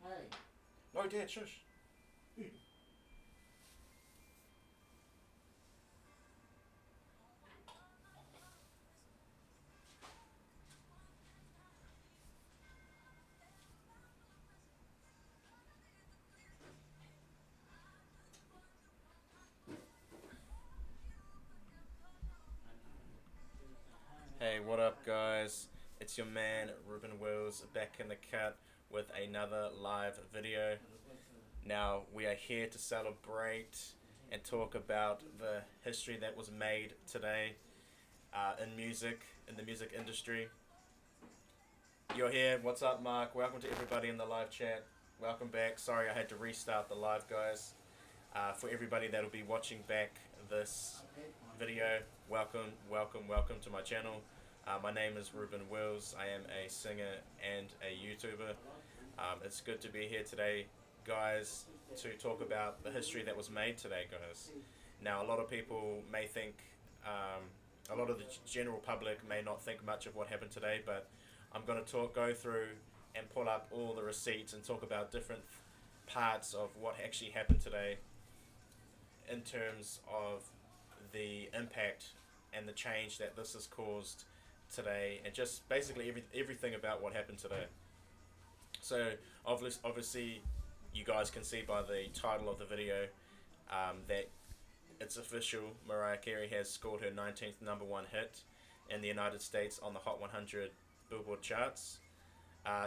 Hey. No, Dad, shush. Hey, what up, guys? It's your man Reuben Wills back in the cut with another live video. Now, we are here to celebrate and talk about the history that was made today in music, in the music industry. You're here. What's up, Mark? Welcome to everybody in the live chat. Welcome back. Sorry I had to restart the live, guys. For everybody that'll be watching back this video, welcome to my channel. My name is Reuben Wills. I am a singer and a YouTuber. It's good to be here today, guys, to talk about the history that was made today, guys. Now, a lot of people may think, a lot of the general public may not think much of what happened today, but I'm going to go through and pull up all the receipts and talk about different parts of what actually happened today in terms of the impact and the change that this has caused today, and just basically everything about what happened today. So obviously you guys can see by the title of the video that it's official. Mariah Carey has scored her 19th number one hit in the United States on the Hot 100 Billboard charts.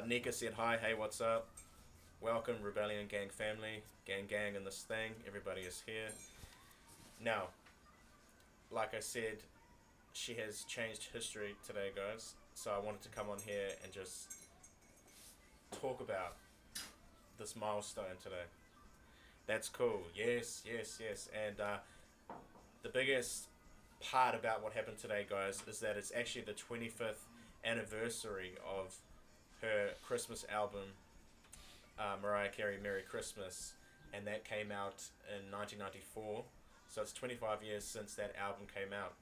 Nika said hi, hey, what's up? Welcome, Rebellion Gang family, gang in this thing. Everybody is here. Now, like I said, she has changed history today, guys. So I wanted to come on here and just talk about this milestone today. That's cool. Yes. And the biggest part about what happened today, guys, is that it's actually the 25th anniversary of her Christmas album, Mariah Carey, Merry Christmas, and that came out in 1994. So it's 25 years since that album came out,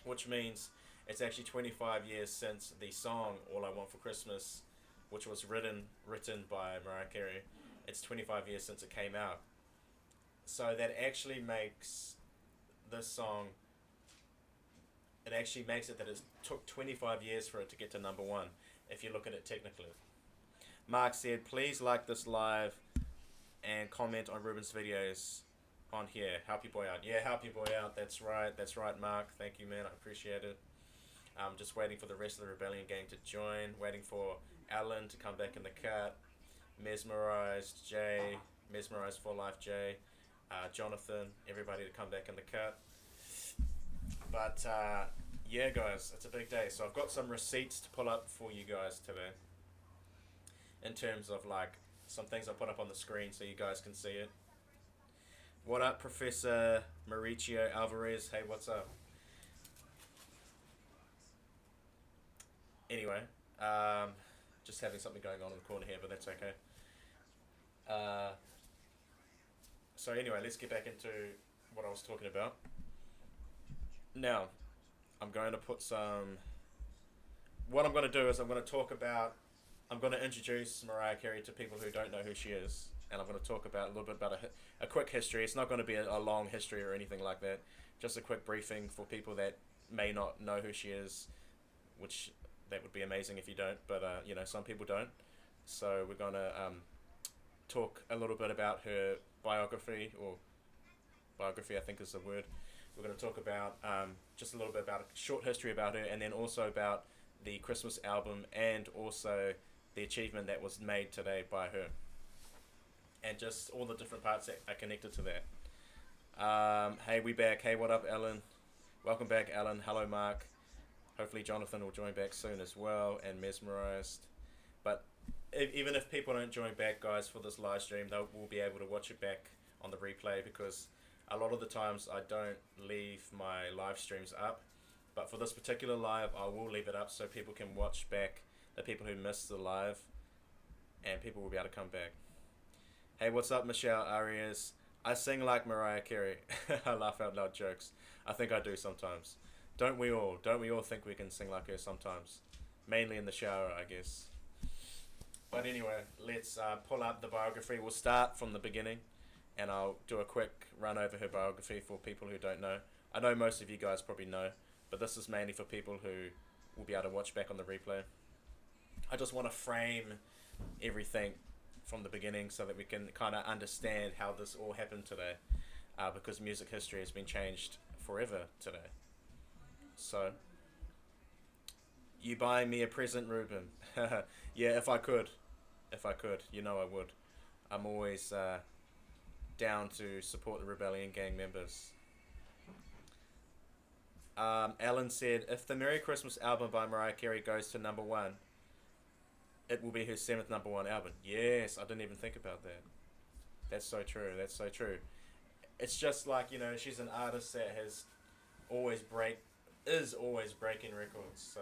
which means it's actually 25 years since the song All I Want for Christmas, which was written by Mariah Carey. It's 25 years since it came out. So that actually makes this song, it actually makes it that it took 25 years for it to get to number one, if you look at it technically. Mark said, please like this live and comment on Reuben's videos on here. Help your boy out. Yeah, help your boy out. That's right, Mark. Thank you, man. I appreciate it. I'm just waiting for the rest of the Rebellion gang to join. Waiting for Alan to come back in the cut. Mesmerized Jay. Mesmerized for Life Jay. Jonathan. Everybody to come back in the cut. But yeah, guys, it's a big day. So I've got some receipts to pull up for you guys today. In terms of like some things I put up on the screen so you guys can see it. What up, Professor Mauricio Alvarez? Hey, what's up? Anyway, just having something going on in the corner here, but that's okay. Uh, so anyway, let's get back into what I was talking about. Now, I'm going to put some... What I'm going to do is I'm going to introduce Mariah Carey to people who don't know who she is. And I'm going to talk about a little bit about a quick history. It's not going to be a long history or anything like that. Just a quick briefing for people that may not know who she is, which that would be amazing if you don't. But, some people don't. So we're going to talk a little bit about her biography, or biography I think is the word. We're going to talk about just a little bit about a short history about her, and then also about the Christmas album, and also the achievement that was made today by her, and just all the different parts that are connected to that. Hey, we back. Hey, what up, Alan? Welcome back, Alan. Hello, Mark. Hopefully Jonathan will join back soon as well, and Mesmerized. But even if people don't join back, guys, for this live stream, they will be able to watch it back on the replay, because a lot of the times I don't leave my live streams up. But for this particular live, I will leave it up so people can watch back, the people who missed the live, and people will be able to come back. Hey, what's up, Michelle Arias? I sing like Mariah Carey. I laugh out loud jokes. I think I do sometimes. Don't we all? Don't we all think we can sing like her sometimes? Mainly in the shower, I guess. But anyway, let's pull up the biography. We'll start from the beginning, and I'll do a quick run over her biography for people who don't know. I know most of you guys probably know, but this is mainly for people who will be able to watch back on the replay. I just want to frame everything from the beginning so that we can kind of understand how this all happened today, because music history has been changed forever today. So, you buy me a present, Reuben? Yeah, if I could. If I could, you know I would. I'm always down to support the Rebellion Gang members. Alan said, if the Merry Christmas album by Mariah Carey goes to #1, it will be her 7th #1 album. Yes, I didn't even think about that. That's so true. That's so true. It's just like, you know, she's an artist that is always breaking records. So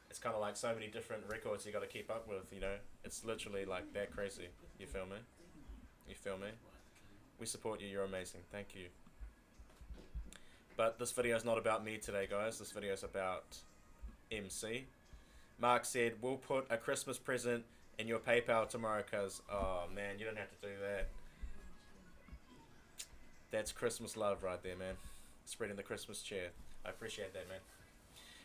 it's kind of like so many different records you got to keep up with, you know. It's literally like that crazy. You feel me? You feel me? We support you. You're amazing. Thank you. But this video is not about me today, guys. This video is about MC. Mark said, we'll put a Christmas present in your PayPal tomorrow, cuz. Oh, man, you don't have to do that. That's Christmas love right there, man. Spreading the Christmas cheer. I appreciate that, man.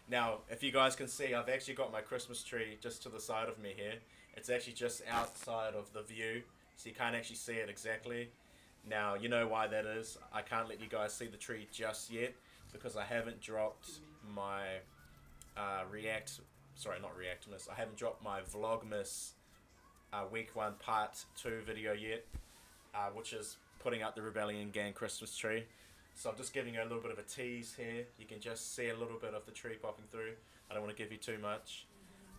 Now, if you guys can see, I've actually got my Christmas tree just to the side of me here. It's actually just outside of the view, so you can't actually see it exactly. Now, you know why that is. I can't let you guys see the tree just yet, because I haven't dropped my Reactmas. I haven't dropped my Vlogmas week 1 part 2 video yet, which is putting up the Rebellion Gang Christmas tree. So I'm just giving you a little bit of a tease here. You can just see a little bit of the tree popping through. I don't want to give you too much,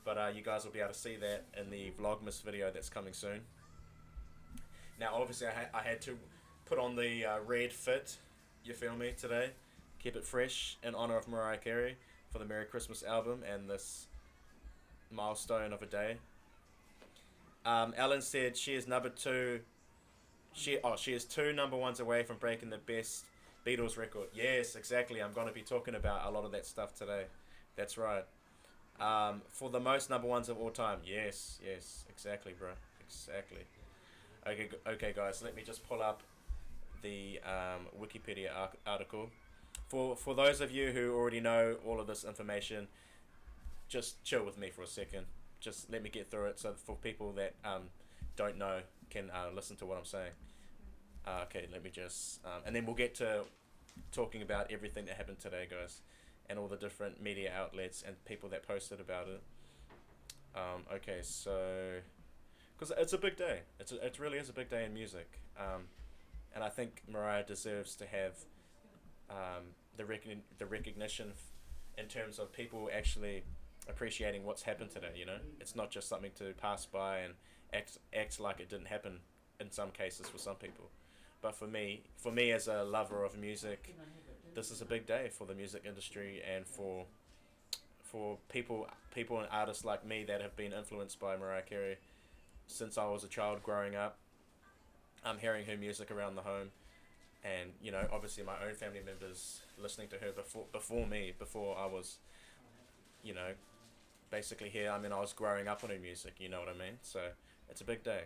but you guys will be able to see that in the Vlogmas video that's coming soon. Now, obviously, I had to put on the red fit, you feel me, today. Keep it fresh in honor of Mariah Carey for the Merry Christmas album and this milestone of a day. Ellen said she is #2. She is 2 #1s away from breaking the best Beatles record. Yes, exactly. I'm going to be talking about a lot of that stuff today. That's right. For the most #1s of all time. Yes, exactly, bro. Exactly. Okay, guys. Let me just pull up the Wikipedia article. For those of you who already know all of this information, just chill with me for a second. Just let me get through it, so for people that don't know can listen to what I'm saying. Okay, let me just and then we'll get to talking about everything that happened today, guys, and all the different media outlets and people that posted about it. Okay, so because it's a big day, it really is a big day in music, and I think Mariah deserves to have the recognition in terms of people actually appreciating what's happened today. You know, it's not just something to pass by and act like it didn't happen in some cases for some people. But for me as a lover of music, this is a big day for the music industry and for people and artists like me that have been influenced by Mariah Carey since I was a child growing up. I'm hearing her music around the home, and you know, obviously my own family members listening to her before I was, you know, basically here. I mean, I was growing up on her music, you know what I mean? So it's a big day.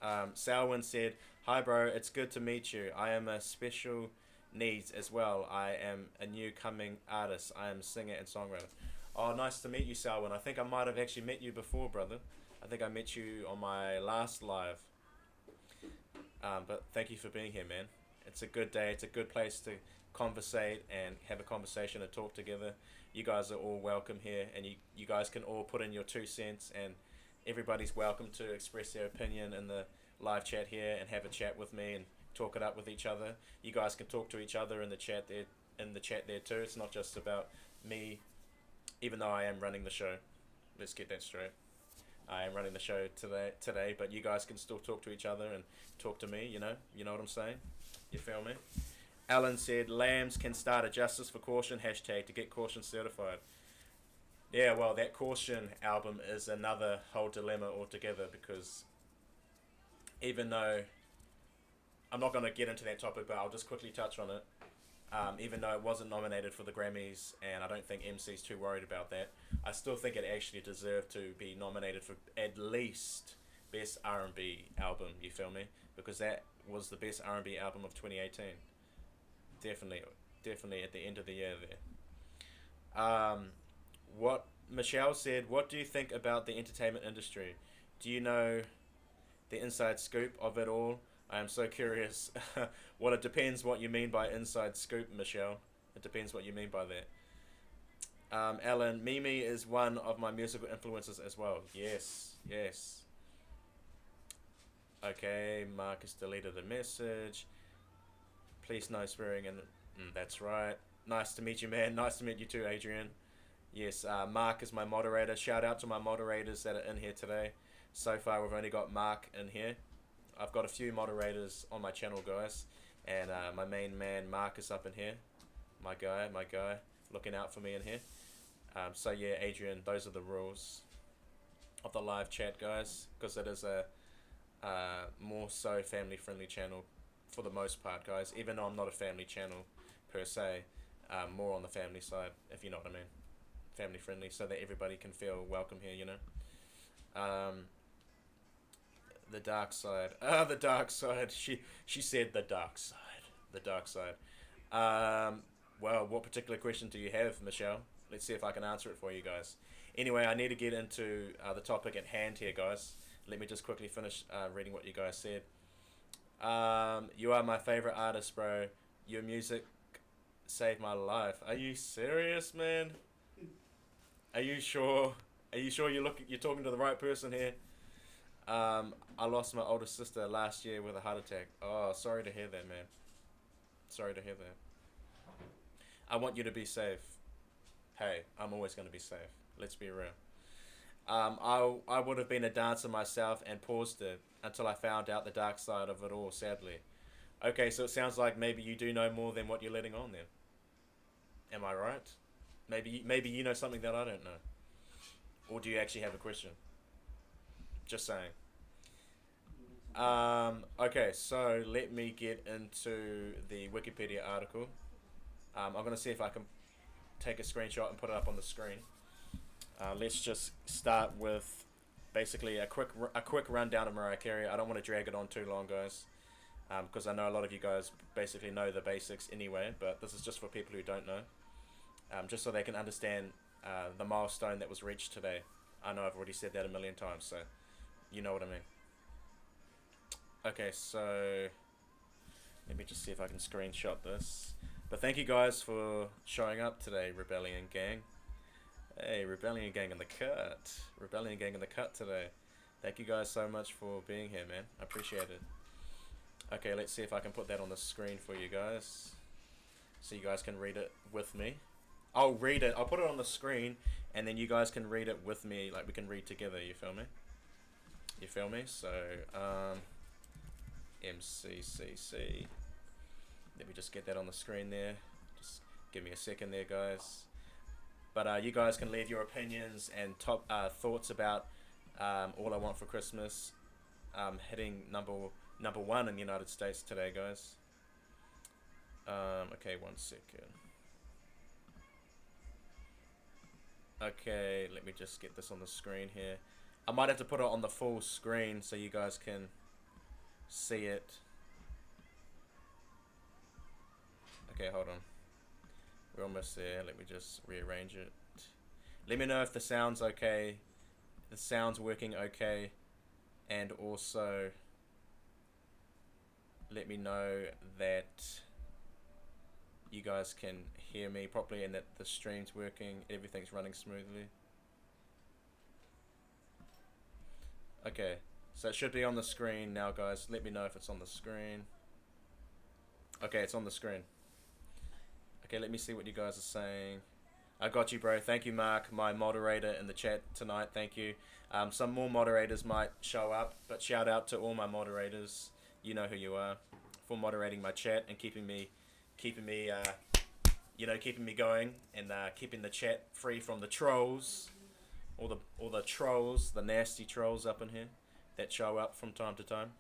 Salwin said, hi bro, it's good to meet you. I am a special needs as well. I am a new coming artist. I am a singer and songwriter. Oh, nice to meet you, Salwin. I think I might have actually met you before, brother. I think I met you on my last live. But thank you for being here, man. It's a good day. It's a good place to conversate and have a conversation and talk together. You guys are all welcome here, and you guys can all put in your 2 cents, and everybody's welcome to express their opinion in the live chat here and have a chat with me and talk it up with each other. You guys can talk to each other in the chat there too. It's not just about me, even though I am running the show. Let's get that straight. I am running the show today, but you guys can still talk to each other and talk to me, you know what I'm saying? You feel me? Alan said, Lambs can start a Justice for Caution hashtag to get Caution certified. Yeah, well, that Caution album is another whole dilemma altogether, because even though, I'm not going to get into that topic, but I'll just quickly touch on it. Even though it wasn't nominated for the Grammys, and I don't think MC's too worried about that, I still think it actually deserved to be nominated for at least best R&B album. You feel me? Because that was the best R&B album of 2018. Definitely, definitely at the end of the year there. What Michelle said. What do you think about the entertainment industry? Do you know the inside scoop of it all? I am so curious. Well, it depends what you mean by inside scoop, Michelle. It depends what you mean by that. Alan, Mimi is one of my musical influences as well. Yes, yes. Okay, Marcus deleted a message. Please no swearing and that's right. Nice to meet you, man. Nice to meet you too, Adrian. Yes, Mark is my moderator. Shout out to my moderators that are in here today. So far, we've only got Mark in here. I've got a few moderators on my channel, guys. And my main man, Mark, is up in here. My guy, looking out for me in here. So yeah, Adrian, those are the rules of the live chat, guys. Because it is a more so family-friendly channel for the most part, guys. Even though I'm not a family channel, per se. More on the family side, if you know what I mean. Family friendly, so that everybody can feel welcome here, you know. The dark side. The dark side. She said the dark side. The dark side. Well, what particular question do you have, Michelle? Let's see if I can answer it for you guys. Anyway, I need to get into the topic at hand here, guys. Let me just quickly finish reading what you guys said. You are my favorite artist, bro. Your music saved my life. Are you serious, man? Are you sure? Are you sure you're talking to the right person here? I lost my older sister last year with a heart attack. Oh, sorry to hear that, man. Sorry to hear that. I want you to be safe. Hey, I'm always going to be safe. Let's be real. I would have been a dancer myself and paused it until I found out the dark side of it all, sadly. Okay, so it sounds like maybe you do know more than what you're letting on then. Am I right? Maybe you know something that I don't know. Or do you actually have a question? Just saying. Okay, so let me get into the Wikipedia article. I'm going to see if I can take a screenshot and put it up on the screen. Let's just start with basically a quick rundown of Mariah Carey. I don't want to drag it on too long, guys, because I know a lot of you guys basically know the basics anyway, but this is just for people who don't know, just so they can understand the milestone that was reached today. I know I've already said that a million times, so you know what I mean. Okay, so let me just see if I can screenshot this. But thank you guys for showing up today, Rebellion Gang. Hey, Rebellion Gang in the cut. Rebellion Gang in the cut today. Thank you guys so much for being here, man. I appreciate it. Okay, let's see if I can put that on the screen for you guys, so you guys can read it with me. I'll read it. I'll put it on the screen, and then you guys can read it with me. Like, we can read together. You feel me? You feel me? So, MCCC. Let me just get that on the screen there. Just give me a second there, guys. But you guys can leave your opinions and top thoughts about All I Want for Christmas hitting number one in the United States today, guys. Okay, 1 second. Okay, let me just get this on the screen here. I might have to put it on the full screen so you guys can see it. Okay, hold on. We're almost there. Let me just rearrange it. Let me know if the sound's okay. The sound's working okay. And also, let me know that you guys can hear me properly and that the stream's working. Everything's running smoothly. Okay, so it should be on the screen now, guys. Let me know if it's on the screen. Okay, it's on the screen. Okay, let me see what you guys are saying. I got you, bro. Thank you, Mark, my moderator in the chat tonight. Thank you. Some more moderators might show up, but shout out to all my moderators. You know who you are, for moderating my chat and keeping me going and keeping the chat free from the trolls, all the trolls, the nasty trolls up in here that show up from time to time.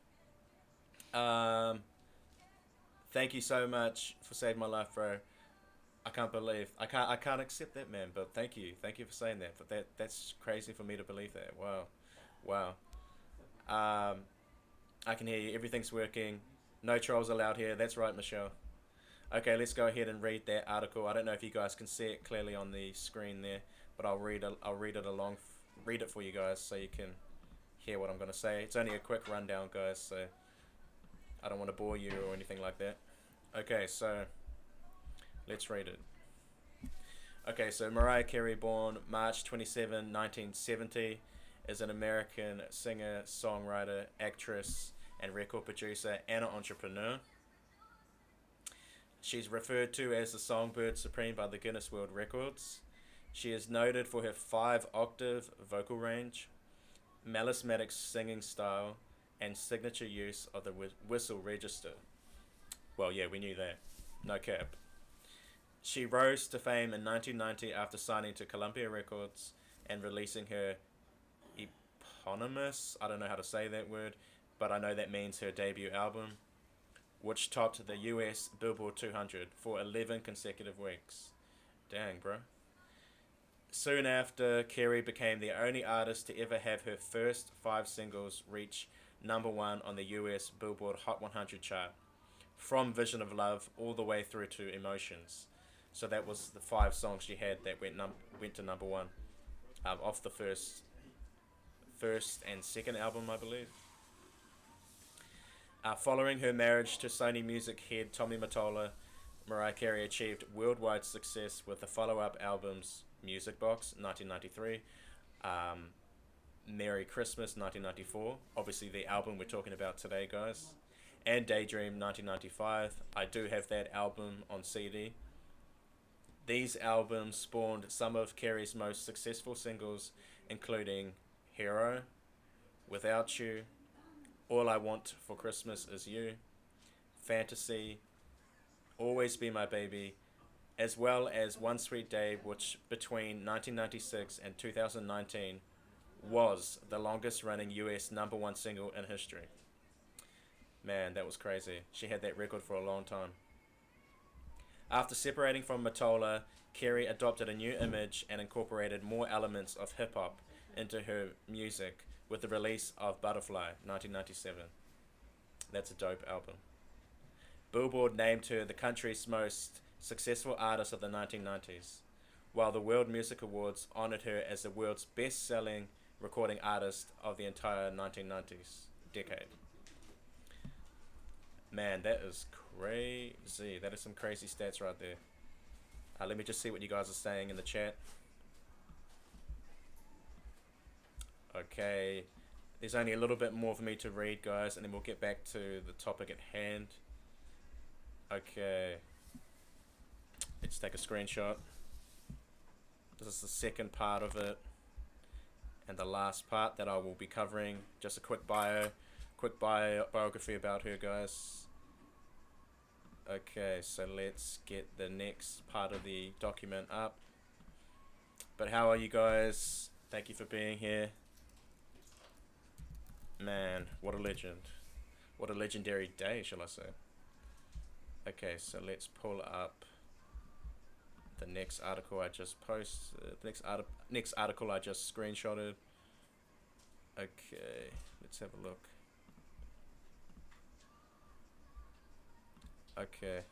Thank you so much for saving my life, bro. I can't accept that, man. But thank you for saying that. But that's crazy for me to believe that. Wow. Um, I can hear you. Everything's working. No trolls allowed here. That's right, Michelle. Okay, let's go ahead and read that article. I don't know if you guys can see it clearly on the screen there, but I'll read it read it for you guys so you can hear what I'm gonna say. It's only a quick rundown, guys, so I don't want to bore you or anything like that. Okay, so let's read it. Okay, so Mariah Carey, born March 27, 1970, is an American singer, songwriter, actress, and record producer and an entrepreneur. She's referred to as the Songbird Supreme by the Guinness World Records. She is noted for her 5-octave vocal range, melismatic singing style, and signature use of the whistle register. Well, yeah, we knew that. No cap. She rose to fame in 1990 after signing to Columbia Records and releasing her eponymous, I don't know how to say that word, but I know that means her debut album, which topped the US Billboard 200 for 11 consecutive weeks. Dang, bro. Soon after, Carey became the only artist to ever have her first 5 singles reach #1 on the US Billboard Hot 100 chart, from Vision of Love all the way through to Emotions. So that was the 5 songs she had that went to #1, off the first and second album, I believe. Following her marriage to Sony Music head Tommy Mottola, Mariah Carey achieved worldwide success with the follow-up albums Music Box 1993, Merry Christmas 1994, obviously the album we're talking about today, guys, and Daydream 1995. I do have that album on CD. These albums spawned some of Carey's most successful singles, including Hero, Without You, All I Want for Christmas Is You, Fantasy, Always Be My Baby, as well as One Sweet Day, which between 1996 and 2019 was the longest running US #1 single in history. Man, that was crazy. She had that record for a long time. After separating from Mottola, Carey adopted a new image and incorporated more elements of hip-hop into her music with the release of Butterfly 1997. That's a dope album. Billboard named her the country's most successful artist of the 1990s, while the World Music Awards honored her as the world's best-selling recording artist of the entire 1990s decade. Man, that is crazy. That is some crazy stats right there. Let me just see what you guys are saying in the chat. Okay, there's only a little bit more for me to read, guys, and then we'll get back to the topic at hand. Okay, let's take a screenshot. This is the second part of it, and the last part that I will be covering. Just a quick biography about her, guys. Okay, so let's get the next part of the document up. But how are you guys? Thank you for being here. Man, what a legend. What a legendary day, shall I say. Okay, so let's pull up the next article I just posted. The next article I just screenshotted. Okay, let's have a look. Okay.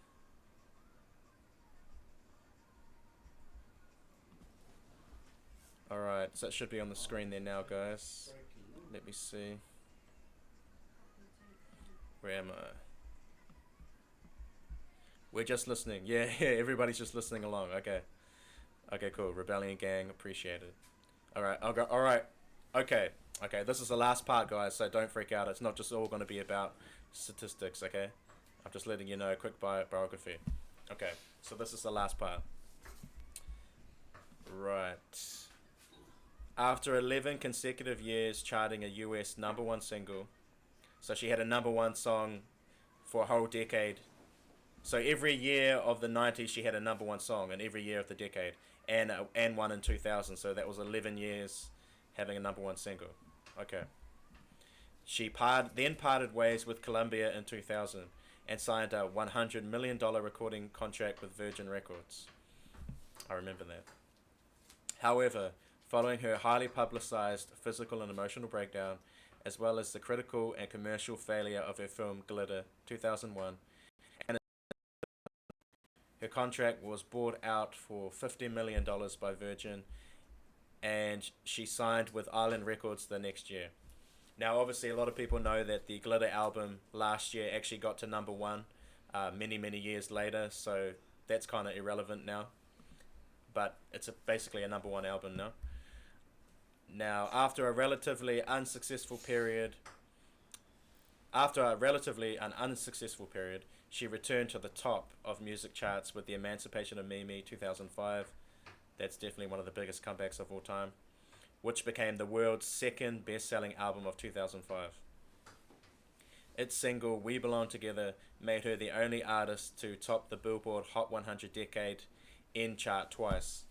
Alright, so it should be on the screen there now, guys. Let me see. Where am I? We're just listening. Yeah, everybody's just listening along. Okay. Okay, cool. Rebellion Gang, appreciate it. Alright, I'll go. Alright. Okay. Okay, this is the last part, guys, so don't freak out. It's not just all going to be about statistics, okay? I'm just letting you know, quick biography. Okay, so this is the last part. Right. After 11 consecutive years charting a US #1 single, so she had a #1 song for a whole decade. So every year of the 90s, she had a #1 song, and every year of the decade, and one in 2000. So that was 11 years having a #1 single. Okay. She then parted ways with Columbia in 2000 and signed a $100 million recording contract with Virgin Records. I remember that. However, following her highly publicized physical and emotional breakdown, as well as the critical and commercial failure of her film Glitter 2001. And her contract was bought out for $50 million by Virgin, and she signed with Island Records the next year. Now, obviously, a lot of people know that the Glitter album last year actually got to number one many, many years later, so that's kind of irrelevant now. But it's basically a number one album now. Now, after a relatively an unsuccessful period, she returned to the top of music charts with the Emancipation of Mimi 2005. That's definitely one of the biggest comebacks of all time, which became the world's second best-selling album of 2005. Its single "We Belong Together" made her the only artist to top the Billboard Hot 100 Decade in chart twice.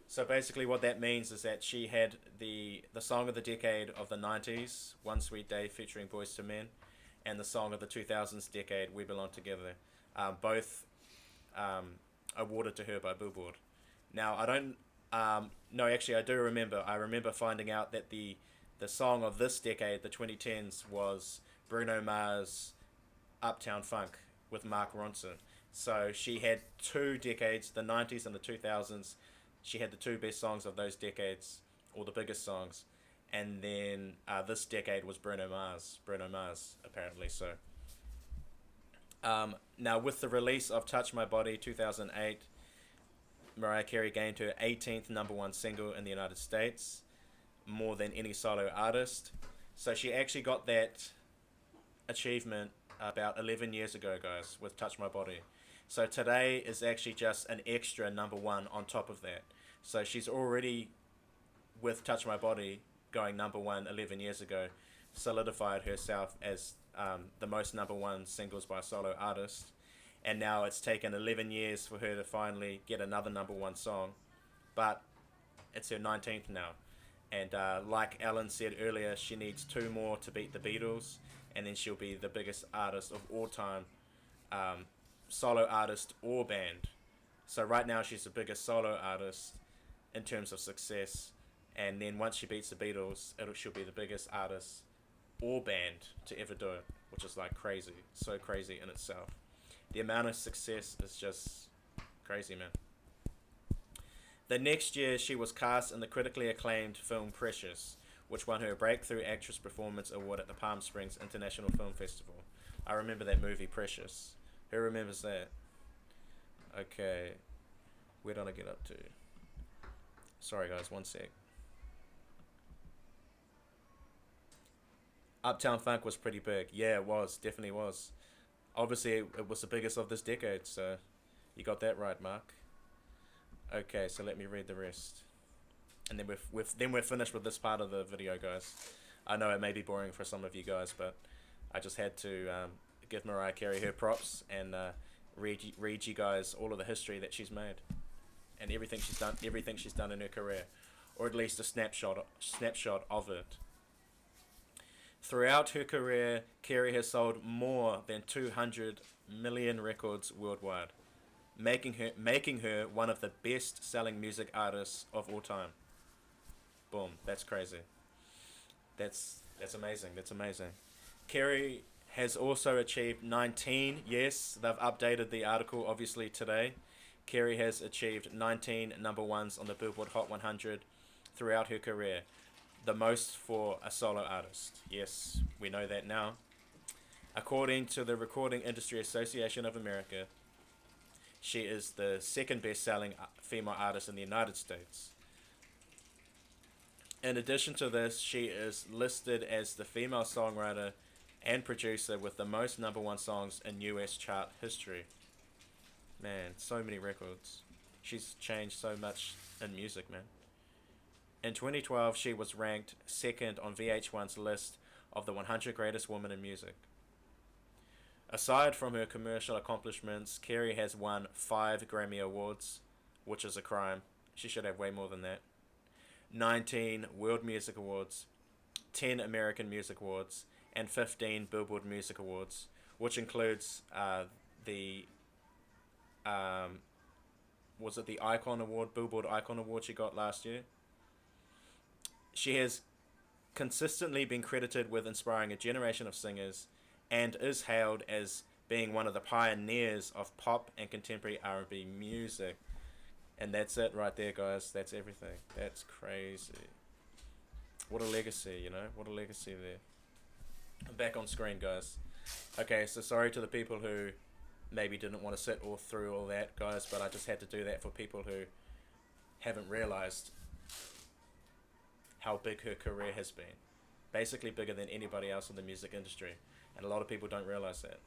So basically what that means is that she had the song of the decade of the 90s, One Sweet Day featuring Boyz II Men, and the song of the 2000s decade, We Belong Together, both awarded to her by Billboard. Now, I don't, no, actually I do remember. I remember finding out that the song of this decade, the 2010s, was Bruno Mars' Uptown Funk with Mark Ronson. So she had two decades, the 90s and the 2000s. She had the two best songs of those decades, or the biggest songs. And then this decade was Bruno Mars, apparently. So now with the release of Touch My Body 2008, Mariah Carey gained her 18th number one single in the United States, more than any solo artist. So she actually got that achievement about 11 years ago, guys, with Touch My Body. So today is actually just an extra number one on top of that. So she's already, with Touch My Body going number one 11 years ago, solidified herself as the most number one singles by a solo artist. And now it's taken 11 years for her to finally get another number one song. But it's her 19th now. And like Ellen said earlier, she needs two more to beat the Beatles, and then she'll be the biggest artist of all time, solo artist or band. So right now she's the biggest solo artist in terms of success, and then once she beats the Beatles, she'll be the biggest artist or band to ever do it, which is like crazy, so crazy in itself. The amount of success is just crazy, man. The next year, she was cast in the critically acclaimed film Precious, which won her Breakthrough Actress Performance Award at the Palm Springs International Film Festival. I remember that movie, Precious. Who remembers that? Okay, where did I get up to? Sorry guys, one sec. Uptown Funk was pretty big. Yeah, it was. Definitely was. Obviously, it was the biggest of this decade, so you got that right, Mark. Okay, so let me read the rest. And then we're finished with this part of the video, guys. I know it may be boring for some of you guys, but I just had to give Mariah Carey her props and read you guys all of the history that she's made and everything she's done in her career, or at least a snapshot of it. Throughout her career, Carey has sold more than 200 million records worldwide, making her one of the best-selling music artists of all time. Boom, that's crazy. That's amazing. That's amazing. Carey has also achieved 19. Yes, they've updated the article obviously today. Carey has achieved 19 number ones on the Billboard Hot 100 throughout her career, the most for a solo artist. Yes, we know that now. According to the Recording Industry Association of America, she is the second best-selling female artist in the United States. In addition to this, she is listed as the female songwriter and producer with the most number one songs in US chart history. Man, so many records. She's changed so much in music, man. In 2012, she was ranked second on VH1's list of the 100 greatest women in music. Aside from her commercial accomplishments, Carey has won 5 Grammy Awards, which is a crime. She should have way more than that. 19 World Music Awards, 10 American Music Awards, and 15 Billboard Music Awards, which includes the was it the Icon Award, Billboard Icon Award she got last year? She has consistently been credited with inspiring a generation of singers and is hailed as being one of the pioneers of pop and contemporary R&B music. And that's it right there, guys. That's everything. That's crazy. What a legacy, you know? What a legacy there. I'm back on screen, guys. Okay, so sorry to the people who maybe didn't want to sit all through all that, guys, but I just had to do that for people who haven't realized how big her career has been. Basically bigger than anybody else in the music industry. And a lot of people don't realize that.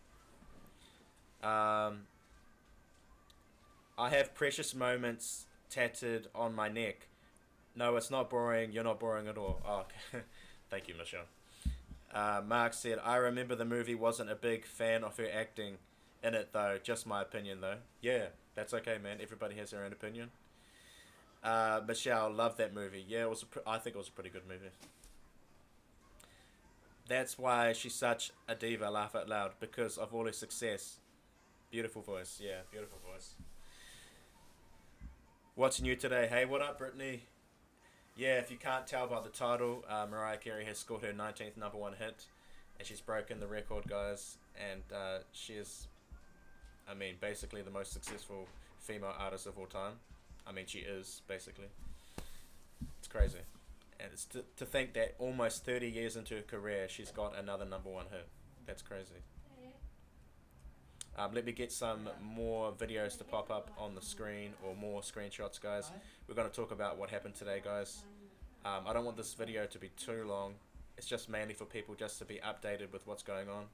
I have precious moments tattooed on my neck. No, it's not boring. You're not boring at all. Oh, okay. Thank you, Michelle. Mark said, I remember the movie, wasn't a big fan of her acting in it, though. Just my opinion, though. Yeah, that's okay, man. Everybody has their own opinion. Michelle, loved that movie. Yeah, it was. I think it was a pretty good movie. That's why she's such a diva, laugh out loud, because of all her success. Beautiful voice. Yeah, beautiful voice. What's new today? Hey, what up, Brittany? Yeah, if you can't tell by the title, Mariah Carey has scored her 19th number one hit, and she's broken the record, guys. And she is, I mean, basically the most successful female artist of all time. I mean, she is, basically. It's crazy. And it's to think that almost 30 years into her career, she's got another number one hit. That's crazy. Let me get some more videos to pop up on the screen, or more screenshots, guys. We're going to talk about what happened today, guys. I don't want this video to be too long. It's just mainly for people just to be updated with what's going on.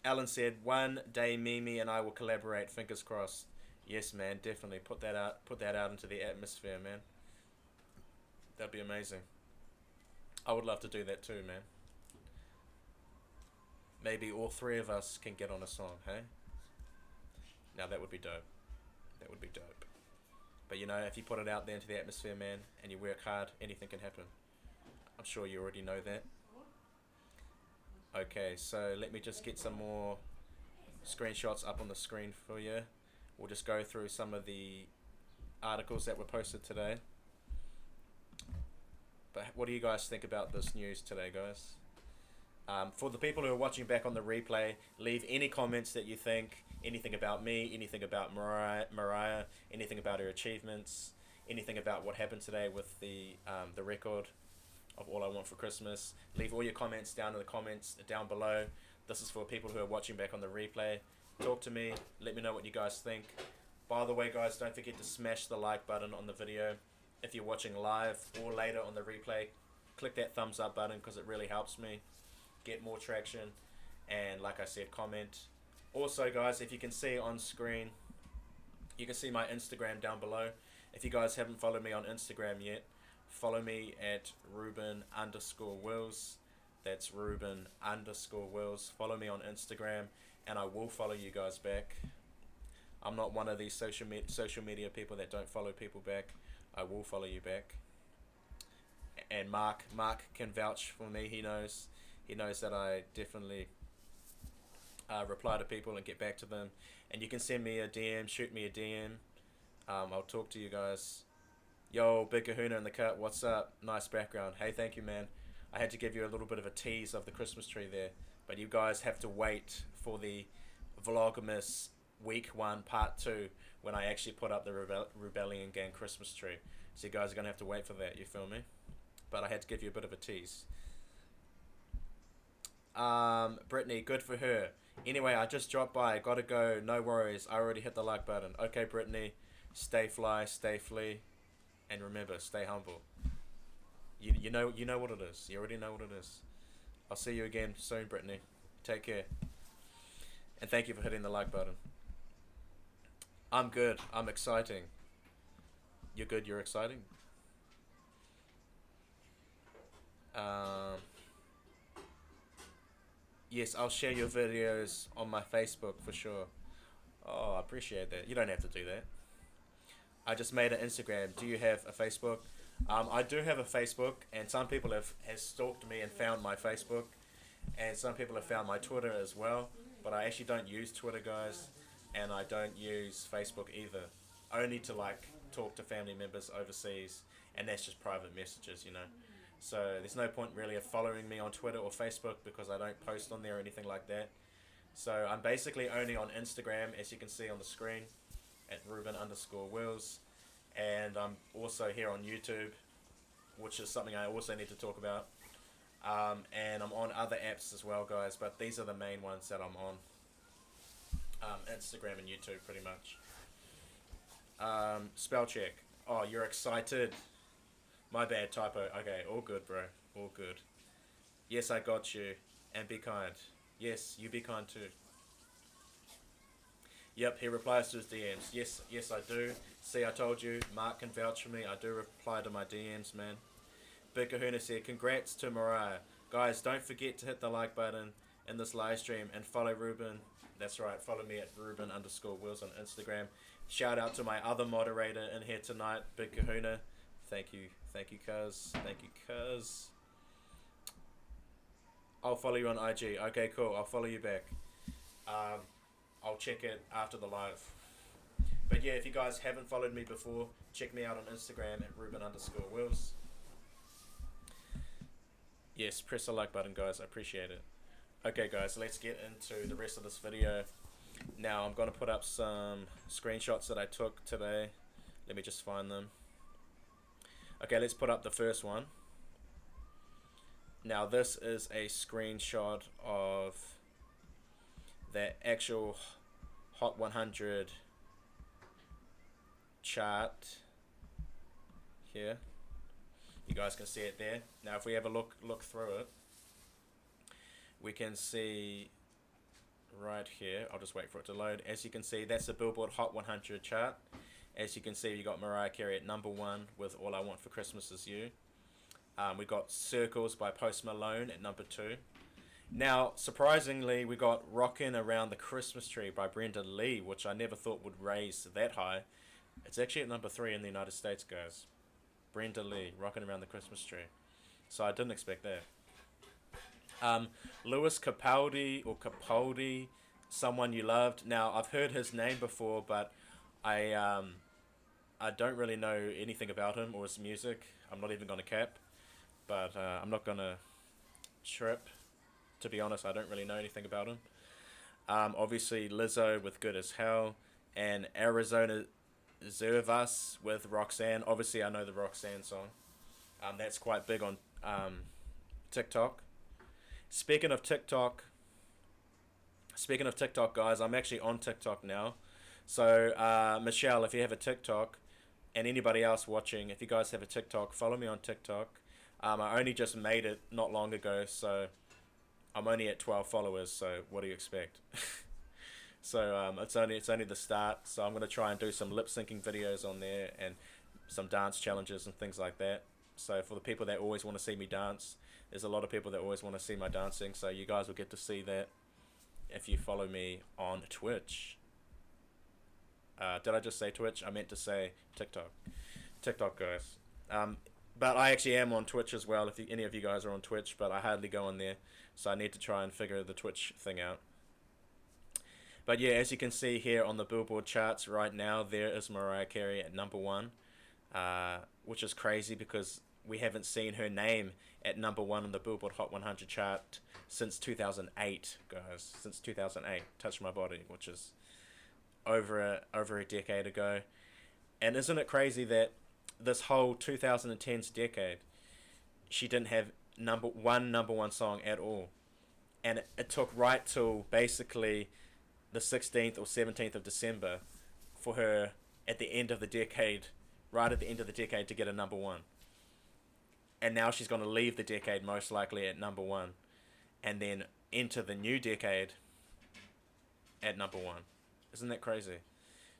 Alan said, one day Mimi and I will collaborate, fingers crossed. Yes, man, definitely. Put that out into the atmosphere, man. That'd be amazing. I would love to do that too, man. Maybe all three of us can get on a song, hey? Now that would be dope. That would be dope. But you know, if you put it out there into the atmosphere, man, and you work hard, anything can happen. I'm sure you already know that. Okay, so let me just get some more screenshots up on the screen for you. We'll just go through some of the articles that were posted today. But what do you guys think about this news today, guys? For the people who are watching back on the replay, leave any comments that you think, anything about me, anything about Mariah, anything about her achievements, anything about what happened today with the record of All I Want for Christmas. Leave all your comments down in the comments down below. This is for people who are watching back on the replay. Talk to me, let me know what you guys think. By the way, guys, don't forget to smash the like button on the video. If you're watching live or later on the replay, click that thumbs up button because it really helps me get more traction. And like I said, comment. Also, guys, if you can see on screen, you can see my Instagram down below. If you guys haven't followed me on Instagram yet, follow me at Reuben_Wills. That's Reuben_Wills. Follow me on Instagram, and I will follow you guys back. I'm not one of these social media people that don't follow people back. I will follow you back. And Mark can vouch for me. He knows that I definitely reply to people and get back to them. And you can send me a DM, shoot me a DM. I'll talk to you guys. Yo, Big Kahuna in the cut, what's up? Nice background. Hey, thank you, man. I had to give you a little bit of a tease of the Christmas tree there, but you guys have to wait for the Vlogmas week 1 part 2 when I actually put up the Rebellion Gang Christmas tree. So you guys are going to have to wait for that, you feel me? But I had to give you a bit of a tease. Brittany, good for her. Anyway, I just dropped by. Gotta go. No worries. I already hit the like button. Okay, Brittany. Stay fly, stay flea. And remember, stay humble. You know what it is. You already know what it is. I'll see you again soon, Brittany. Take care. And thank you for hitting the like button. I'm good. I'm exciting. You're good. You're exciting. Yes, I'll share your videos on my Facebook for sure. Oh, I appreciate that. You don't have to do that. I just made an Instagram. Do you have a Facebook? I do have a Facebook, and some people have stalked me and found my Facebook, and some people have found my Twitter as well. But I actually don't use Twitter, guys, and I don't use Facebook either. Only to like talk to family members overseas, and that's just private messages, you know. So there's no point really of following me on Twitter or Facebook because I don't post on there or anything like that. So I'm basically only on Instagram, as you can see on the screen, at Reuben_Wills. And I'm also here on YouTube, which is something I also need to talk about. And I'm on other apps as well, guys, but these are the main ones that I'm on. Instagram and YouTube, pretty much. Spell check. Oh, you're excited. My bad, typo. Okay, all good, bro. All good. Yes, I got you. And be kind. Yes, you be kind too. Yep, he replies to his DMs. Yes, I do. See, I told you. Mark can vouch for me. I do reply to my DMs, man. Big Kahuna said, congrats to Mariah. Guys, don't forget to hit the like button in this live stream and follow Reuben. That's right, follow me at Reuben_Wills on Instagram. Shout out to my other moderator in here tonight, Big Kahuna. Thank you, cuz. Thank you, cuz. I'll follow you on IG. Okay, cool. I'll follow you back. I'll check it after the live. But yeah, if you guys haven't followed me before, check me out on Instagram at Reuben_Wills. Yes, press the like button, guys. I appreciate it. Okay, guys, let's get into the rest of this video. Now, I'm going to put up some screenshots that I took today. Let me just find them. Okay, let's put up the first one. Now, this is a screenshot of the actual Hot 100 chart here. You guys can see it there. Now, if we have a look through it, we can see right here. I'll just wait for it to load. As you can see, that's the Billboard Hot 100 chart. As you can see, you got Mariah Carey at #1 with All I Want for Christmas Is You. We got Circles by Post Malone at #2. Now, surprisingly, we got Rockin' Around the Christmas Tree by Brenda Lee, which I never thought would raise that high. It's actually at #3 in the United States, guys. Brenda Lee, Rockin' Around the Christmas Tree. So I didn't expect that. Lewis Capaldi, Someone You Loved. Now, I've heard his name before, but I don't really know anything about him or his music. I'm not even going to cap, but I'm not going to trip. To be honest, I don't really know anything about him. Obviously, Lizzo with Good As Hell, and Arizona Zervas with Roxanne. Obviously, I know the Roxanne song. That's quite big on TikTok. Speaking of TikTok, guys, I'm actually on TikTok now. So, Michelle, if you have a TikTok, and anybody else watching, if you guys have a TikTok, follow me on TikTok. I only just made it not long ago, so I'm only at 12 followers. So what do you expect? So it's only the start. So I'm gonna try and do some lip syncing videos on there and some dance challenges and things like that. So for the people that always want to see me dance, there's a lot of people that always want to see my dancing. So you guys will get to see that if you follow me on Twitch. Did I just say Twitch? I meant to say TikTok. TikTok, guys. But I actually am on Twitch as well, if any of you guys are on Twitch, but I hardly go on there. So I need to try and figure the Twitch thing out. But yeah, as you can see here on the Billboard charts right now, there is Mariah Carey at #1, which is crazy because we haven't seen her name at #1 on the Billboard Hot 100 chart since 2008, guys. Since 2008, Touch My Body, which is over a decade ago. And isn't it crazy that this whole 2010s decade, she didn't have number one song at all, and it took right till basically the 16th or 17th of December for her at the end of the decade, right at the end of the decade, to get a #1. And now she's going to leave the decade most likely at #1, and then enter the new decade at #1. Isn't that crazy?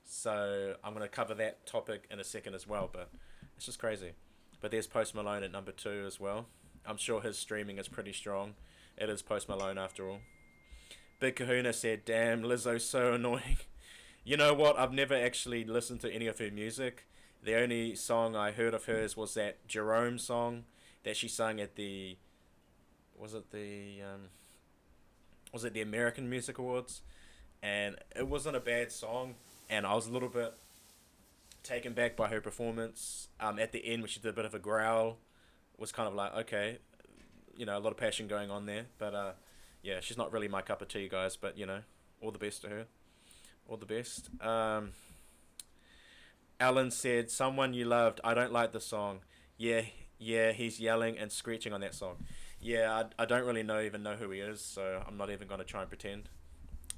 So I'm going to cover that topic in a second as well, but it's just crazy. But there's Post Malone at #2 as well. I'm sure his streaming is pretty strong. It is Post Malone after all. Big Kahuna said, damn, Lizzo's so annoying. You know what? I've never actually listened to any of her music. The only song I heard of hers was that Jerome song that she sung at the... Was it the American Music Awards? And it wasn't a bad song. And I was a little bit taken back by her performance. At the end, when she did a bit of a growl, was kind of like, okay, a lot of passion going on there. But yeah, she's not really my cup of tea, guys. But all the best to her. All the best. Alan said, "Someone you loved. I don't like the song. Yeah, yeah, he's yelling and screeching on that song. Yeah, I don't really even know who he is, so I'm not even gonna try and pretend."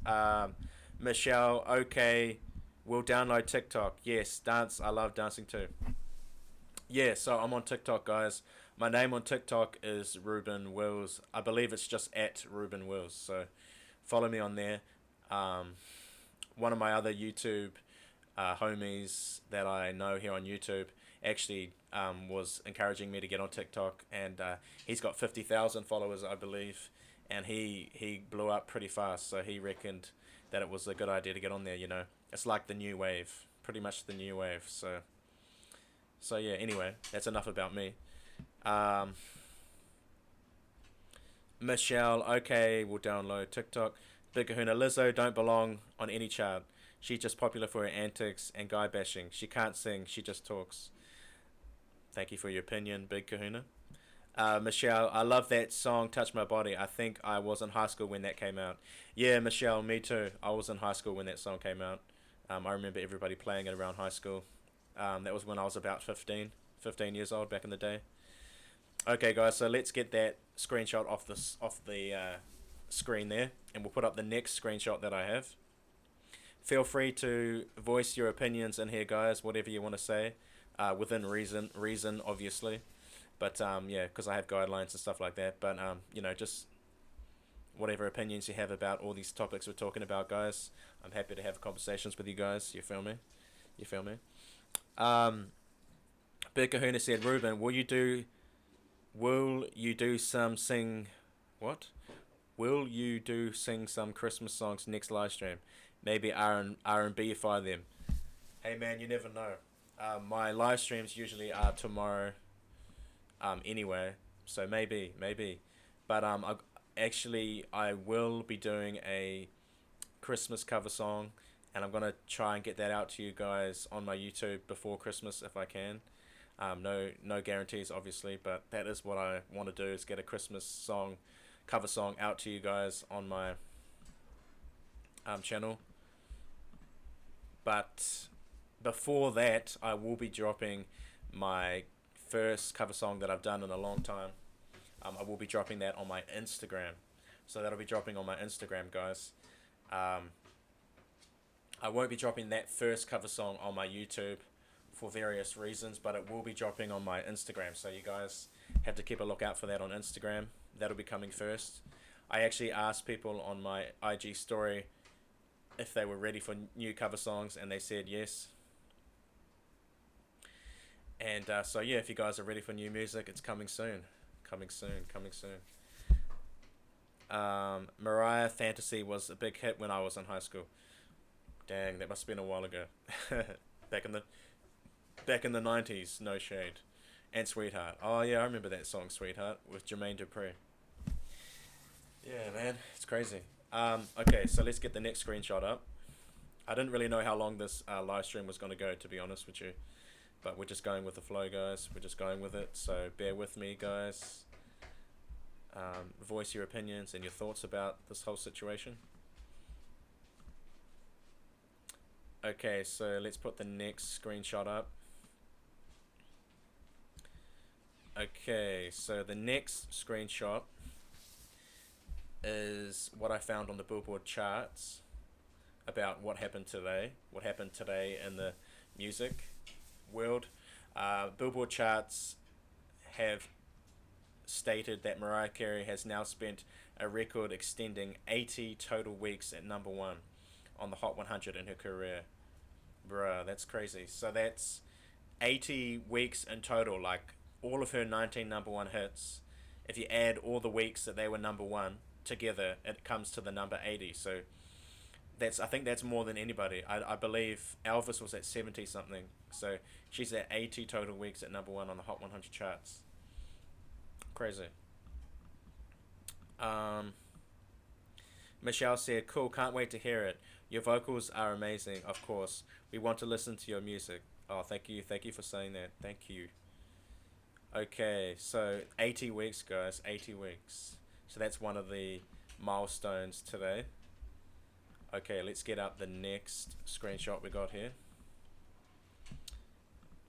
Um, Michelle, okay, we'll download TikTok. Yes, dance. I love dancing too. Yeah, so I'm on TikTok, guys. My name on TikTok is Reuben Wills. I believe it's just at Reuben Wills. So follow me on there. Um, One of my other YouTube homies that I know here on YouTube actually was encouraging me to get on TikTok, and he's got 50,000 followers, I believe, and he blew up pretty fast. So he reckoned that it was a good idea to get on there. It's like the new wave, pretty much the new wave. So yeah. Anyway, that's enough about me. Um, Michelle, okay, we'll download TikTok. Big Kahuna, Lizzo don't belong on any chart. She's just popular for her antics and guy bashing. She can't sing, she just talks. Thank you for your opinion, Big Kahuna. Michelle, I love that song, Touch My Body. I think I was in high school when that came out. Yeah, Michelle, me too. I was in high school when that song came out. I remember everybody playing it around high school. That was when I was about 15 years old back in the day. Okay, guys, so let's get that screenshot off the screen there, and we'll put up the next screenshot that I have. Feel free to voice your opinions in here, guys, whatever you want to say, within reason, obviously. But yeah, because I have guidelines and stuff like that. But just whatever opinions you have about all these topics we're talking about, guys. I'm happy to have conversations with you guys. You feel me? You feel me? Big Kahuna said, Reuben, Will you do some sing? What? Will you do sing some Christmas songs next live stream? Maybe R&B-ify them. Hey man, you never know. My live streams usually are tomorrow. Anyway, so maybe. But I will be doing a Christmas cover song, and I'm gonna try and get that out to you guys on my YouTube before Christmas if I can. No guarantees, obviously, but that is what I want to do, is get a Christmas song, cover song out to you guys on my channel. But before that, I will be dropping my first cover song that I've done in a long time. I will be dropping that on my Instagram. So that'll be dropping on my Instagram, guys. I won't be dropping that first cover song on my YouTube for various reasons, but it will be dropping on my Instagram, so you guys have to keep a lookout for that on Instagram. That'll be coming first. I actually asked people on my IG story if they were ready for new cover songs, and they said yes. And so yeah, if you guys are ready for new music, it's coming soon. Coming soon. Mariah Fantasy was a big hit when I was in high school. Dang, that must have been a while ago. Back in the 90s, no shade. And Sweetheart. Oh yeah, I remember that song, Sweetheart, with Jermaine Dupri. Yeah, man, it's crazy. Okay, so let's get the next screenshot up. I didn't really know how long this live stream was going to go, to be honest with you. But we're just going with the flow, guys. We're just going with it, so bear with me, guys. Voice your opinions and your thoughts about this whole situation. Okay, so let's put the next screenshot up. Okay, so the next screenshot is what I found on the Billboard charts about what happened today in the music world. Billboard charts have stated that Mariah Carey has now spent a record extending 80 total weeks at number one on the Hot 100 in her career. Bruh, that's crazy. So that's 80 weeks in total, like all of her 19 number one hits. If you add all the weeks that they were number one together, it comes to the number 80. So I think that's more than anybody. I believe Elvis was at 70 something. So she's at 80 total weeks at number one on the Hot 100 charts. Crazy. Michelle said, cool, can't wait to hear it. Your vocals are amazing, of course. We want to listen to your music. Oh, thank you for saying that. Thank you. Okay, so 80 weeks, guys. 80 weeks. So that's one of the milestones today. Okay, let's get up the next screenshot we got here.